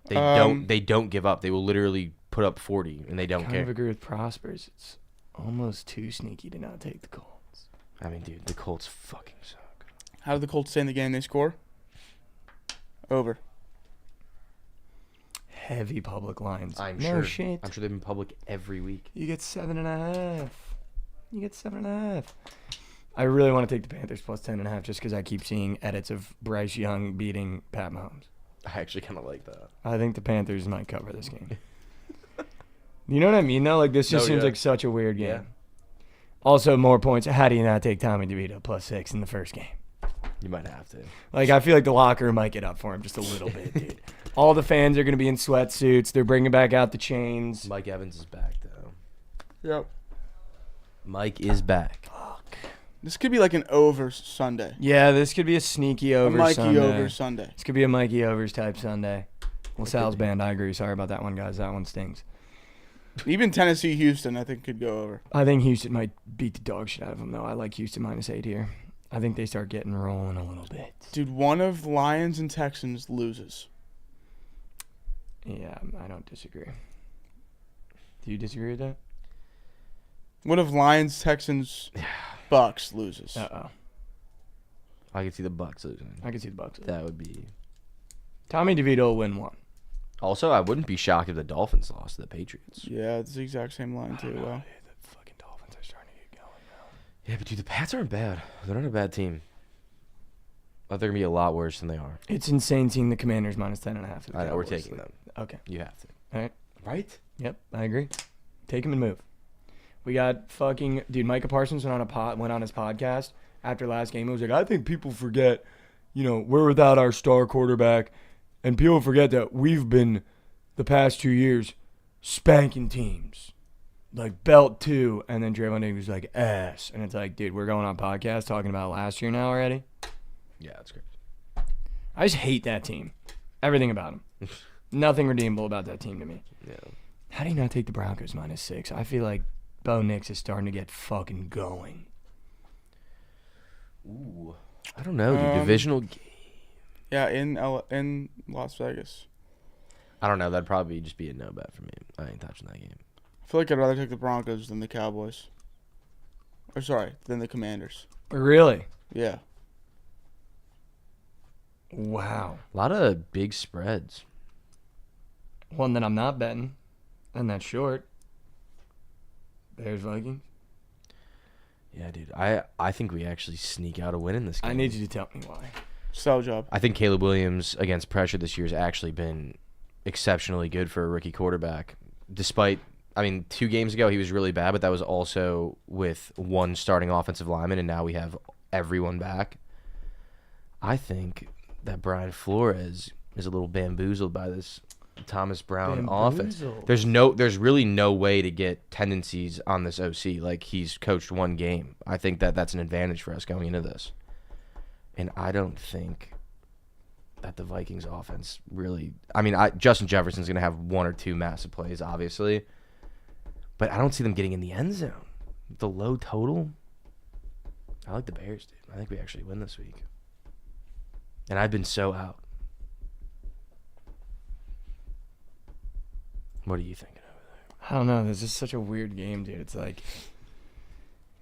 They don't give up. They will literally put up 40, and they don't kind care. of agree with Prospers. It's almost too sneaky to not take the Colts. I mean, dude, the Colts fucking suck. How did the Colts say in the game they score? Over. Heavy public lines. I'm no sure. shit. I'm sure they've been public every week. You get 7.5. You get 7.5. I really want to take the Panthers plus 10.5 just because I keep seeing edits of Bryce Young beating Pat Mahomes. I actually kind of like that. I think the Panthers might cover this game. You know what I mean, though? Like, this just No, seems yeah. like such a weird game. Yeah. Also, more points. How do you not take Tommy DeVito plus 6 in the first game? You might have to. Like, I feel like the locker room might get up for him just a little bit, dude. All the fans are going to be in sweatsuits. They're bringing back out the chains. Mike Evans is back though. Yep. Mike is back. This could be like an over Sunday. Yeah, this could be a sneaky A over Mikey Sunday. over Sunday. This could be a Mikey Overs type Sunday. Well, Sal's band, I agree. Sorry about that one, guys. That one stings. Even Tennessee, Houston, I think could go over. I think Houston might beat the dog shit out of them, though. I like Houston minus 8 here. I think they start getting rolling a little bit. Dude, one of Lions and Texans loses. Yeah, I don't disagree. Do you disagree with that? One of Lions, Texans, Bucks loses. Uh-oh. I could see the Bucks losing. I can see the Bucks. That would be. Tommy DeVito will win one. Also, I wouldn't be shocked if the Dolphins lost to the Patriots. Yeah, it's the exact same line, too. Wow. The fucking Dolphins are starting to get going now. Yeah, but dude, the Pats aren't bad. They're not a bad team. But they're gonna be a lot worse than they are. It's insane seeing the Commanders minus 10.5. I know, we're taking them. Okay. You have to. All right. Right? Yep, I agree. Take him and move. We got fucking dude. Micah Parsons went on his podcast after last game. He was like, I think people forget, we're without our star quarterback, and people forget that we've been the past 2 years spanking teams like belt 2, and then Draymond Green was like ass, and it's like, dude, we're going on podcast talking about last year now already. Yeah, that's great. I just hate that team. Everything about them. Nothing redeemable about that team to me. Yeah. How do you not take the Broncos minus 6? I feel like Bo Nix is starting to get fucking going. Ooh. I don't know, dude. Divisional game. Yeah, in Las Vegas. I don't know. That'd probably just be a no bet for me. I ain't touching that game. I feel like I'd rather take the Broncos than the Cowboys. Or sorry, than the Commanders. Really? Yeah. Wow. A lot of big spreads. One that I'm not betting, and that's short. Bears Vikings. Yeah, dude. I think we actually sneak out a win in this game. I need you to tell me why. Sell job. I think Caleb Williams against pressure this year has actually been exceptionally good for a rookie quarterback. Despite, 2 games ago he was really bad, but that was also with one starting offensive lineman, and now we have everyone back. I think that Brian Flores is a little bamboozled by this Thomas Brown offense. There's really no way to get tendencies on this OC. Like, he's coached one game. I think that's an advantage for us going into this. And I don't think that the Vikings offense really... Justin Jefferson's going to have 1 or 2 massive plays, obviously. But I don't see them getting in the end zone. The low total. I like the Bears, dude. I think we actually win this week. And I've been so out. What are you thinking over there? I don't know. This is such a weird game, dude. It's like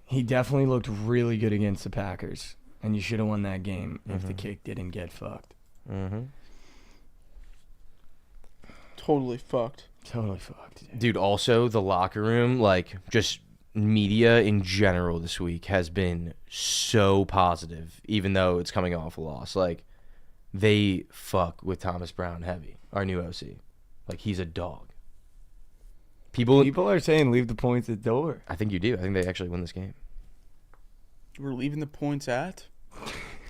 he definitely looked really good against the Packers, and you should have won that game if the kick didn't get fucked. Mm-hmm. Totally fucked. Totally fucked, Dude, also the locker room, just media in general this week has been so positive, even though it's coming off a loss. They fuck with Thomas Brown heavy, our new OC. He's a dog. People are saying leave the points at the door. I think you do. I think they actually win this game. We're leaving the points at?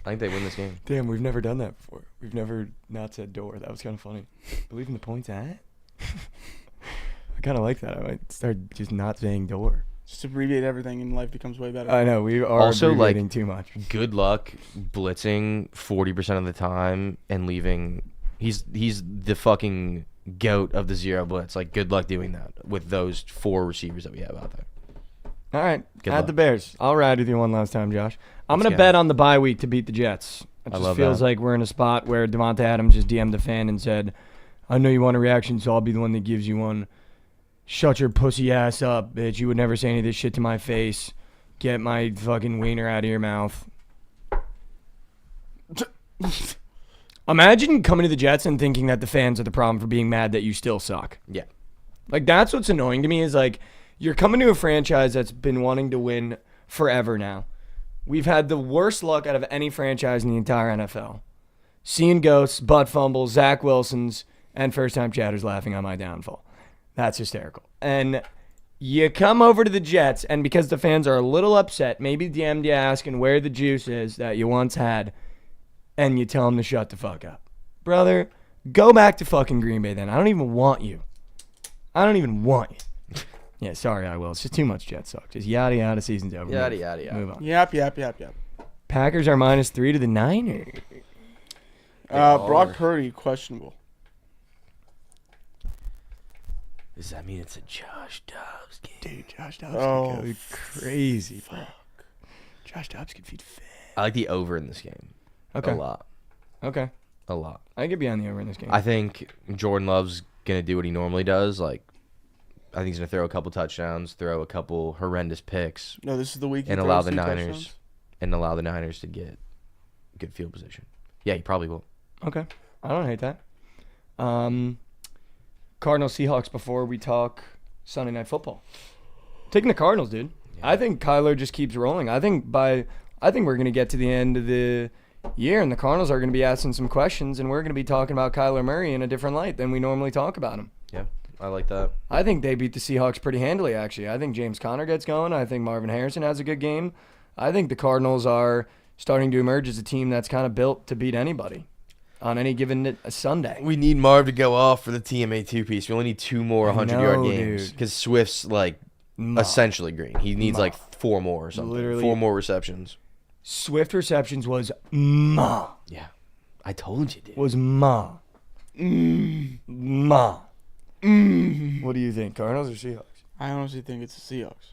I think they win this game. Damn, we've never done that before. We've never not said door. That was kind of funny. Leaving the points at? I kind of like that. I might start just not saying door. Just abbreviate everything and life becomes way better. I know, we are also abbreviating too much. Good luck blitzing 40% of the time and leaving. He's the fucking goat of the zero blitz. Good luck doing that with those 4 receivers that we have out there. All right, Good at luck. the Bears. I'll ride with you one last time, Josh. I'm Let's going to go. bet on the bye week to beat the Jets. It I just love feels that. like we're in a spot where Devonta Adams just DM'd a fan and said, I know you want a reaction, so I'll be the one that gives you one. Shut your pussy ass up, bitch. You would never say any of this shit to my face. Get my fucking wiener out of your mouth. Imagine coming to the Jets and thinking that the fans are the problem for being mad that you still suck. Yeah. That's what's annoying to me is you're coming to a franchise that's been wanting to win forever now. We've had the worst luck out of any franchise in the entire NFL. Seeing ghosts, butt fumbles, Zach Wilson's, and first-time chatters laughing on my downfall. That's hysterical. And you come over to the Jets, and because the fans are a little upset, maybe DM'd you asking where the juice is that you once had, and you tell them to shut the fuck up. Brother, go back to fucking Green Bay then. I don't even want you. I don't even want you. Yeah, sorry, I will. It's just too much Jets talk. Just yada yada, season's over. Yada, Move. yada, yada. Move on. Yap. Packers are -3 to the Niners. Brock Purdy, questionable. Does that mean it's a Josh Dobbs game? Dude, Josh Dobbs Oh, could go crazy, bro. Josh Dobbs could feed Finn. I like the over in this game. Okay. A lot. Okay. A lot. I could be on the over in this game. I think Jordan Love's going to do what he normally does. I think he's going to throw a couple touchdowns, throw a couple horrendous picks, No, this is the week. and allow the Niners to get good field position. Yeah, he probably will. Okay. I don't hate that. Cardinals Seahawks before we talk Sunday Night Football. Taking the Cardinals, dude. I think Kyler just keeps rolling. I think we're going to get to the end of the year, and the Cardinals are going to be asking some questions, and we're going to be talking about Kyler Murray in a different light than we normally talk about him. Yeah, I like that. I think they beat the Seahawks pretty handily, actually. I think James Conner gets going. I think Marvin Harrison has a good game. I think the Cardinals are starting to emerge as a team that's kind of built to beat anybody on any given Sunday. We need Marv to go off for the TMA 2-piece. We only need 2 more 100-yard games dude. because Swift's essentially green. He needs 4 more or something. Literally. 4 more receptions. Swift receptions was ma. Yeah, I told you, dude. Was ma. Ma. What do you think, Cardinals or Seahawks? I honestly think it's the Seahawks.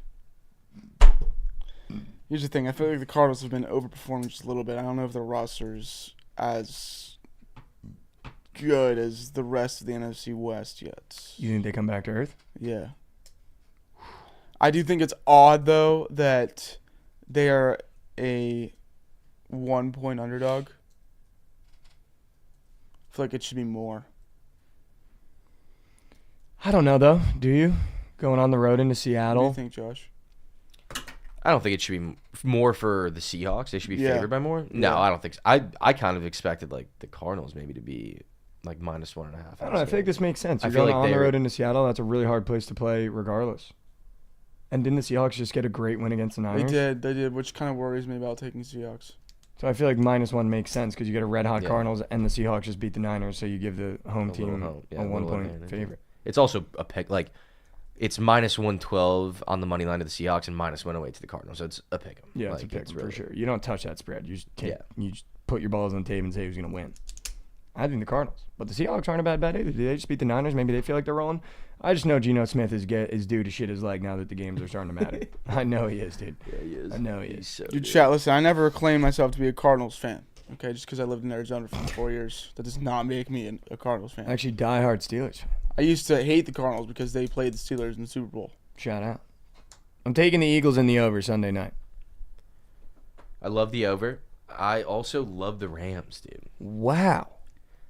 Here's the thing. I feel like the Cardinals have been overperforming just a little bit. I don't know if their roster's as good as the rest of the NFC West yet. You think they come back to earth? Yeah. I do think it's odd, though, that they are a 1-point underdog. I feel like it should be more. I don't know, though. Do you? Going on the road into What do Seattle? you think, Josh? I don't think it should be more for the Seahawks. They should be favored by more. No, Yeah. I don't think so. I kind of expected the Cardinals maybe to be -1.5. I don't know. I think this makes sense. I You're feel going like on the they're- road into Seattle. That's a really hard place to play regardless. And didn't the Seahawks just get a great win against the Niners? They did, which kind of worries me about taking Seahawks. So I feel like -1 makes sense because you get a red-hot Yeah. Cardinals and the Seahawks just beat the Niners, so you give the home A team little a little 1-point advantage. favorite. It's also a pick. It's -112 on the money line to the Seahawks and -108 to the Cardinals. So it's a pick 'em. Yeah, it's a pick for sure. You don't touch that spread. You just you just put your balls on the table and say who's going to win. I think the Cardinals. But the Seahawks aren't a bad bet either. Did they just beat the Niners? Maybe they feel like they're rolling. I just know Geno Smith is due to shit his leg now that the games are starting to matter. I know he is, dude. Yeah, he is. I know he is. So Dude, chat, listen, I never claimed myself to be a Cardinals fan. Okay, just because I lived in Arizona for 4 years, that does not make me a Cardinals fan. Actually, diehard Steelers. I used to hate the Cardinals because they played the Steelers in the Super Bowl. Shout out. I'm taking the Eagles in the over Sunday night. I love the over. I also love the Rams, dude. Wow.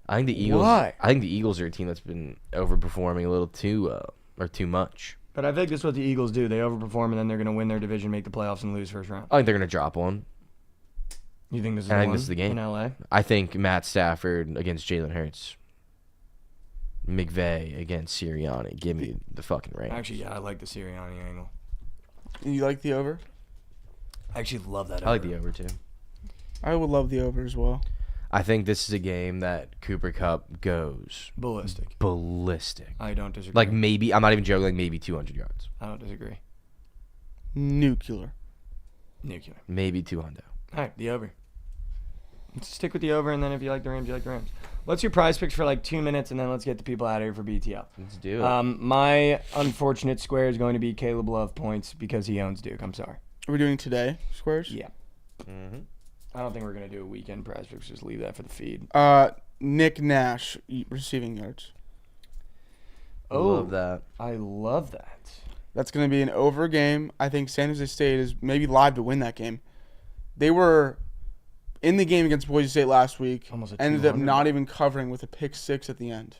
I think the Eagles. Why? I think the Eagles are a team that's been overperforming a little too much. But I think that's what the Eagles do. They overperform and then they're going to win their division, make the playoffs, and lose first round. I think they're gonna drop one. You think this is I the think one this is the game. in LA? I think Matt Stafford against Jalen Hurts. McVay against Sirianni. Give me the fucking Rams. Actually, yeah, I like the Sirianni angle. And you like the over? I actually love that. I like the over too. I would love the over as well. I think this is a game that Cooper Kupp goes ballistic. ballistic. I don't disagree. Like maybe, I'm not even joking, maybe 200 yards. I don't disagree. Nuclear. Nuclear. Maybe 200. All right, the over. Let's stick with the over, and then if you like the Rams, you like the Rams. What's your prize picks for 2 minutes, and then let's get the people out of here for BTL. Let's do it. My unfortunate square is going to be Caleb Love points because he owns Duke. I'm sorry. Are we doing today, Squares? Yeah. Mm-hmm. I don't think we're going to do a weekend prize picks. Just leave that for the feed. Nick Nash receiving yards. Love that. I love that. That's going to be an over game. I think San Jose State is maybe live to win that game. They were in the game against Boise State last week. Almost a Ended up 200 not even covering with a pick 6 at the end.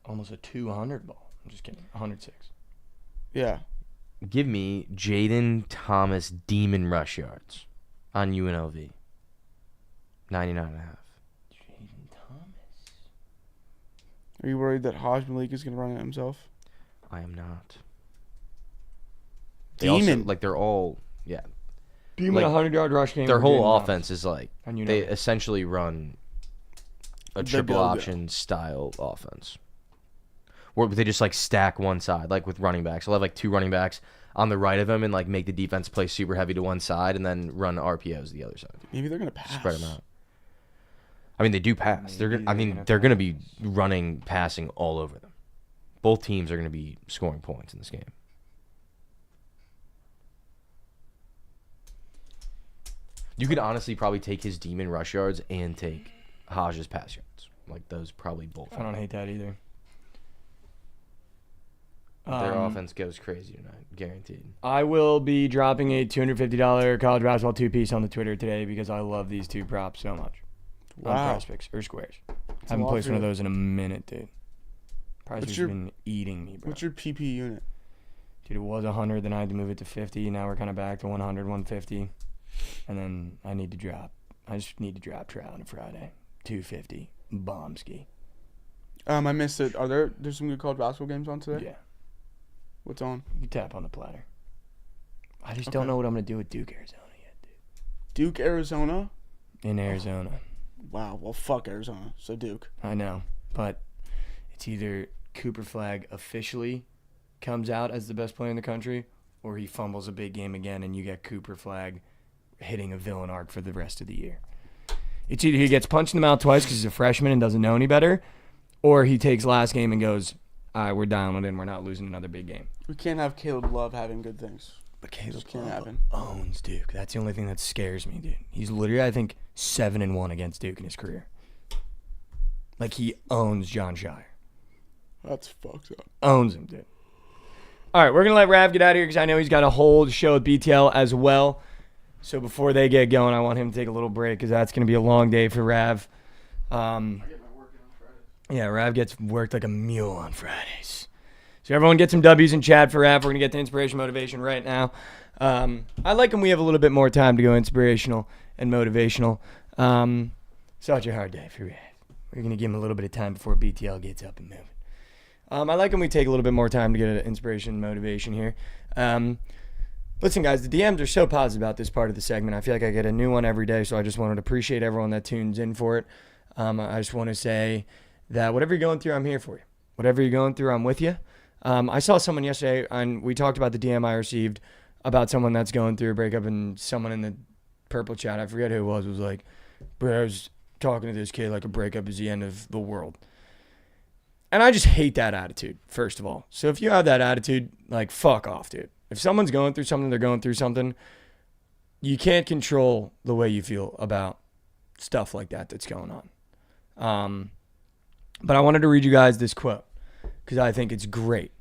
Almost a 200 ball. I'm just kidding. 106. Yeah. Give me Jaden Thomas demon rush yards on UNLV. 99.5. Jaden Thomas. Are you worried that Haj Malik is going to run it himself? I am not. Demon. They're all, yeah. Demon 100-yard rush game. Their for whole Jaden Thomas. offense is And you know they it. essentially run a The triple go-go. option style offense. Where they just stack one side, like with running backs. They'll have 2 running backs on the right of them and make the defense play super heavy to one side and then run RPOs the other side. Maybe they're going to pass. Spread them out. I mean, they do pass. They're Maybe they're going to be running, passing all over them. Both teams are going to be scoring points in this game. You could honestly probably take his demon rush yards and take Haj's pass yards. Those probably both. I don't hate that either. Their offense goes crazy tonight, guaranteed. I will be dropping a $250 college basketball 2-piece on the Twitter today because I love these 2 props so much. On Wow. Prize Picks or Squares. a Haven't lot placed for one of you. those in a minute, dude. Prize What's Picks your- has been eating me, bro. What's your PP unit? Dude, it was 100, then I had to move it to 50. Now we're kind of back to 100, 150. And then I just need to drop trout on a Friday. 250. Bombski. I missed it. There's some good college basketball games on today? Yeah. What's on? You tap on the platter. I just don't know what I'm going to do with Duke, Arizona yet, dude. Duke, Arizona? In Arizona. Wow. Well, fuck Arizona. So Duke. I know. But it's either Cooper Flag officially comes out as the best player in the country, or he fumbles a big game again and you get Cooper Flag hitting a villain arc for the rest of the year. It's either he gets punched in the mouth twice because he's a freshman and doesn't know any better, or he takes last game and goes, all right, we're dialing it in. We're not losing another big game. We can't have Caleb Love having good things. But Caleb can't Love happen. owns Duke. That's the only thing that scares me, dude. He's literally, I think, 7-1 against Duke in his career. Like, he owns John Shire. That's fucked up. Owns him, dude. All right, we're going to let Rav get out of here because I know he's got a whole show with BTL as well. So before they get going, I want him to take a little break because that's going to be a long day for Rav. I get my work in on Friday. Yeah, Rav gets worked like a mule on Fridays. So everyone get some W's in chat for Rav. We're going to get to inspiration motivation right now. I like when we have a little bit more time to go inspirational and motivational. Such a hard day for Rav. We're going to give him a little bit of time before BTL gets up and moving. I like when we take a little bit more time to get an inspiration and motivation here. Listen, guys, the DMs are so positive about this part of the segment. I feel like I get a new one every day, so I just wanted to appreciate everyone that tunes in for it. I just want to say that whatever you're going through, I'm here for you. Whatever you're going through, I'm with you. I saw someone yesterday, and we talked about the DM I received about someone that's going through a breakup, and someone in the purple chat, I forget who it was like, bro, I was talking to this kid like a breakup is the end of the world. And I just hate that attitude, first of all. So if you have that attitude, like, fuck off, dude. If someone's going through something, they're going through something. You can't control the way you feel about stuff like that that's going on. But I wanted to read you guys this quote because I think it's great.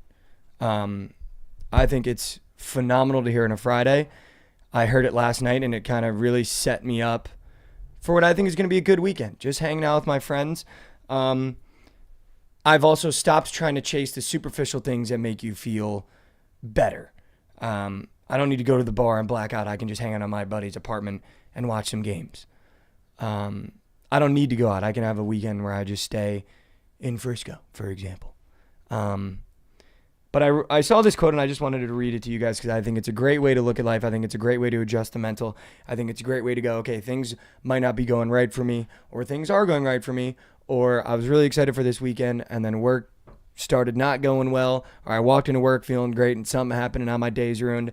I think it's phenomenal to hear on a Friday. I heard it last night, and it kind of really set me up for what I think is going to be a good weekend. Just hanging out with my friends. I've also stopped trying to chase the superficial things that make you feel better. I don't need to go to the bar and black out. I can just hang out at my buddy's apartment and watch some games. I don't need to go out. I can have a weekend where I just stay in Frisco, for example. But I saw this quote, and I just wanted to read it to you guys because I think it's a great way to look at life. I think it's a great way to adjust the mental. I think it's a great way to go, okay, things might not be going right for me, or things are going right for me, or I was really excited for this weekend, and then work started not going well, or I walked into work feeling great, and something happened, and now my day's ruined.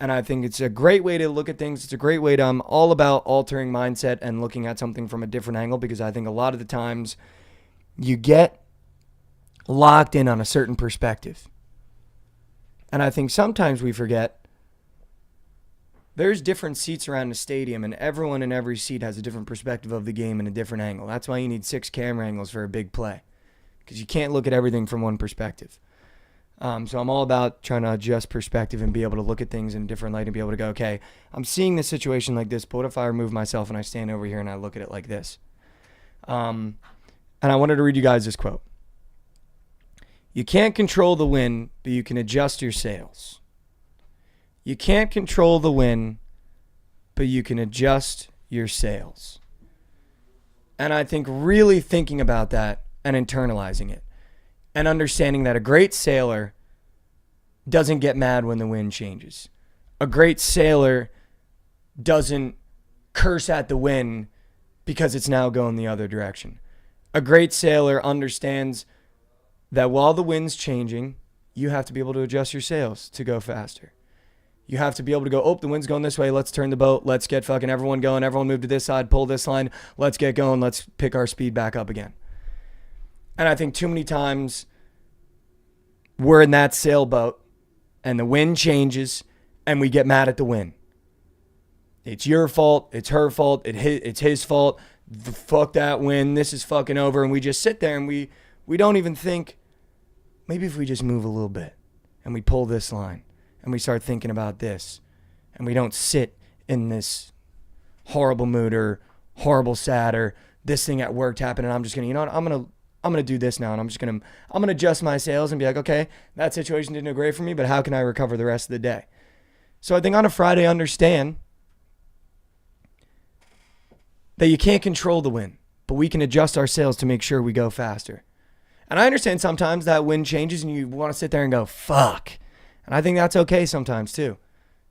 And I think it's a great way to look at things. It's a great way to, I'm all about altering mindset and looking at something from a different angle, because I think a lot of the times you get locked in on a certain perspective. And I think sometimes we forget there's different seats around the stadium, and everyone in every seat has a different perspective of the game and a different angle. That's why you need 6 camera angles for a big play, because you can't look at everything from one perspective. So I'm all about trying to adjust perspective and be able to look at things in a different light and be able to go, okay, I'm seeing this situation like this, but what if I remove myself and I stand over here and I look at it like this? And I wanted to read you guys this quote. You can't control the wind, but you can adjust your sails. You can't control the wind, but you can adjust your sails. And I think really thinking about that and internalizing it and understanding that a great sailor doesn't get mad when the wind changes. A great sailor doesn't curse at the wind because it's now going the other direction. A great sailor understands that while the wind's changing, you have to be able to adjust your sails to go faster. You have to be able to go, oh, the wind's going this way. Let's turn the boat. Let's get fucking everyone going. Everyone move to this side. Pull this line. Let's get going. Let's pick our speed back up again. And I think too many times we're in that sailboat and the wind changes and we get mad at the wind. It's your fault. It's her fault. It's his fault. Fuck that wind. This is fucking over. And we just sit there and we don't even think, maybe if we just move a little bit and we pull this line and we start thinking about this and we don't sit in this horrible mood or horrible sad or this thing at work happened and I'm just going to, you know what, I'm going to I'm going to do this now, and I'm going to adjust my sales and be like, okay, that situation didn't go great for me, but how can I recover the rest of the day? So I think on a Friday, understand that you can't control the wind, but we can adjust our sails to make sure we go faster. And I understand sometimes that wind changes and you want to sit there and go, fuck. And I think that's okay sometimes too,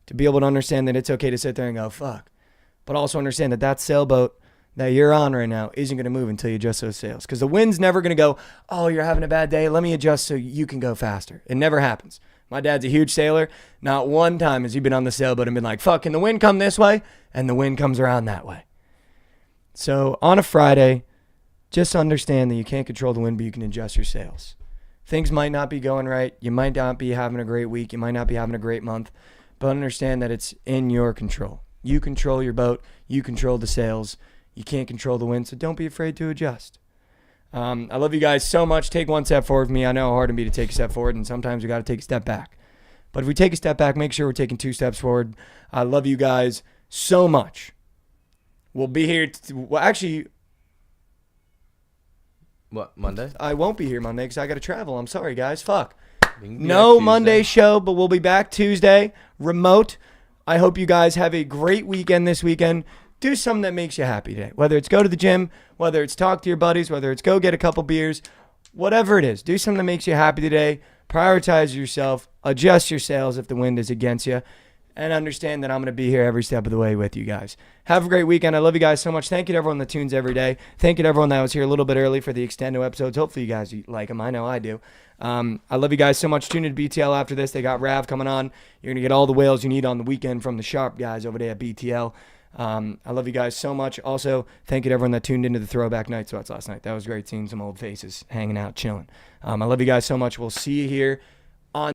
to be able to understand that it's okay to sit there and go, fuck. But also understand that that sailboat that you're on right now isn't going to move until you adjust those sails. Because the wind's never going to go, oh, you're having a bad day, let me adjust so you can go faster. It never happens. My dad's a huge sailor. Not one time has he been on the sailboat and been like, fuck, can the wind come this way? And the wind comes around that way. So on a Friday, just understand that you can't control the wind, but you can adjust your sails. Things might not be going right. You might not be having a great week. You might not be having a great month. But understand that it's in your control. You control your boat. You control the sails. You can't control the wind, so don't be afraid to adjust. I love you guys so much. Take one step forward for me. I know how hard it can be to take a step forward, and sometimes we got to take a step back. But if we take a step back, make sure we're taking 2 steps forward. I love you guys so much. We'll be here. Actually, What, Monday? I won't be here Monday because I got to travel. I'm sorry, guys. Fuck. We can be No back Monday Tuesday. show, but we'll be back Tuesday, remote. I hope you guys have a great weekend this weekend. Do something that makes you happy today. Whether it's go to the gym, whether it's talk to your buddies, whether it's go get a couple beers, whatever it is. Do something that makes you happy today. Prioritize yourself. Adjust your sails if the wind is against you. And understand that I'm going to be here every step of the way with you guys. Have a great weekend. I love you guys so much. Thank you to everyone that tunes every day. Thank you to everyone that was here a little bit early for the extendo episodes. Hopefully you guys like them. I know I do. I love you guys so much. Tune in to BTL after this. They got Rav coming on. You're going to get all the whales you need on the weekend from the sharp guys over there at BTL. I love you guys so much. Also, thank you to everyone that tuned into the Throwback Night Sweats last night. That was great seeing some old faces hanging out, chilling. I love you guys so much. We'll see you here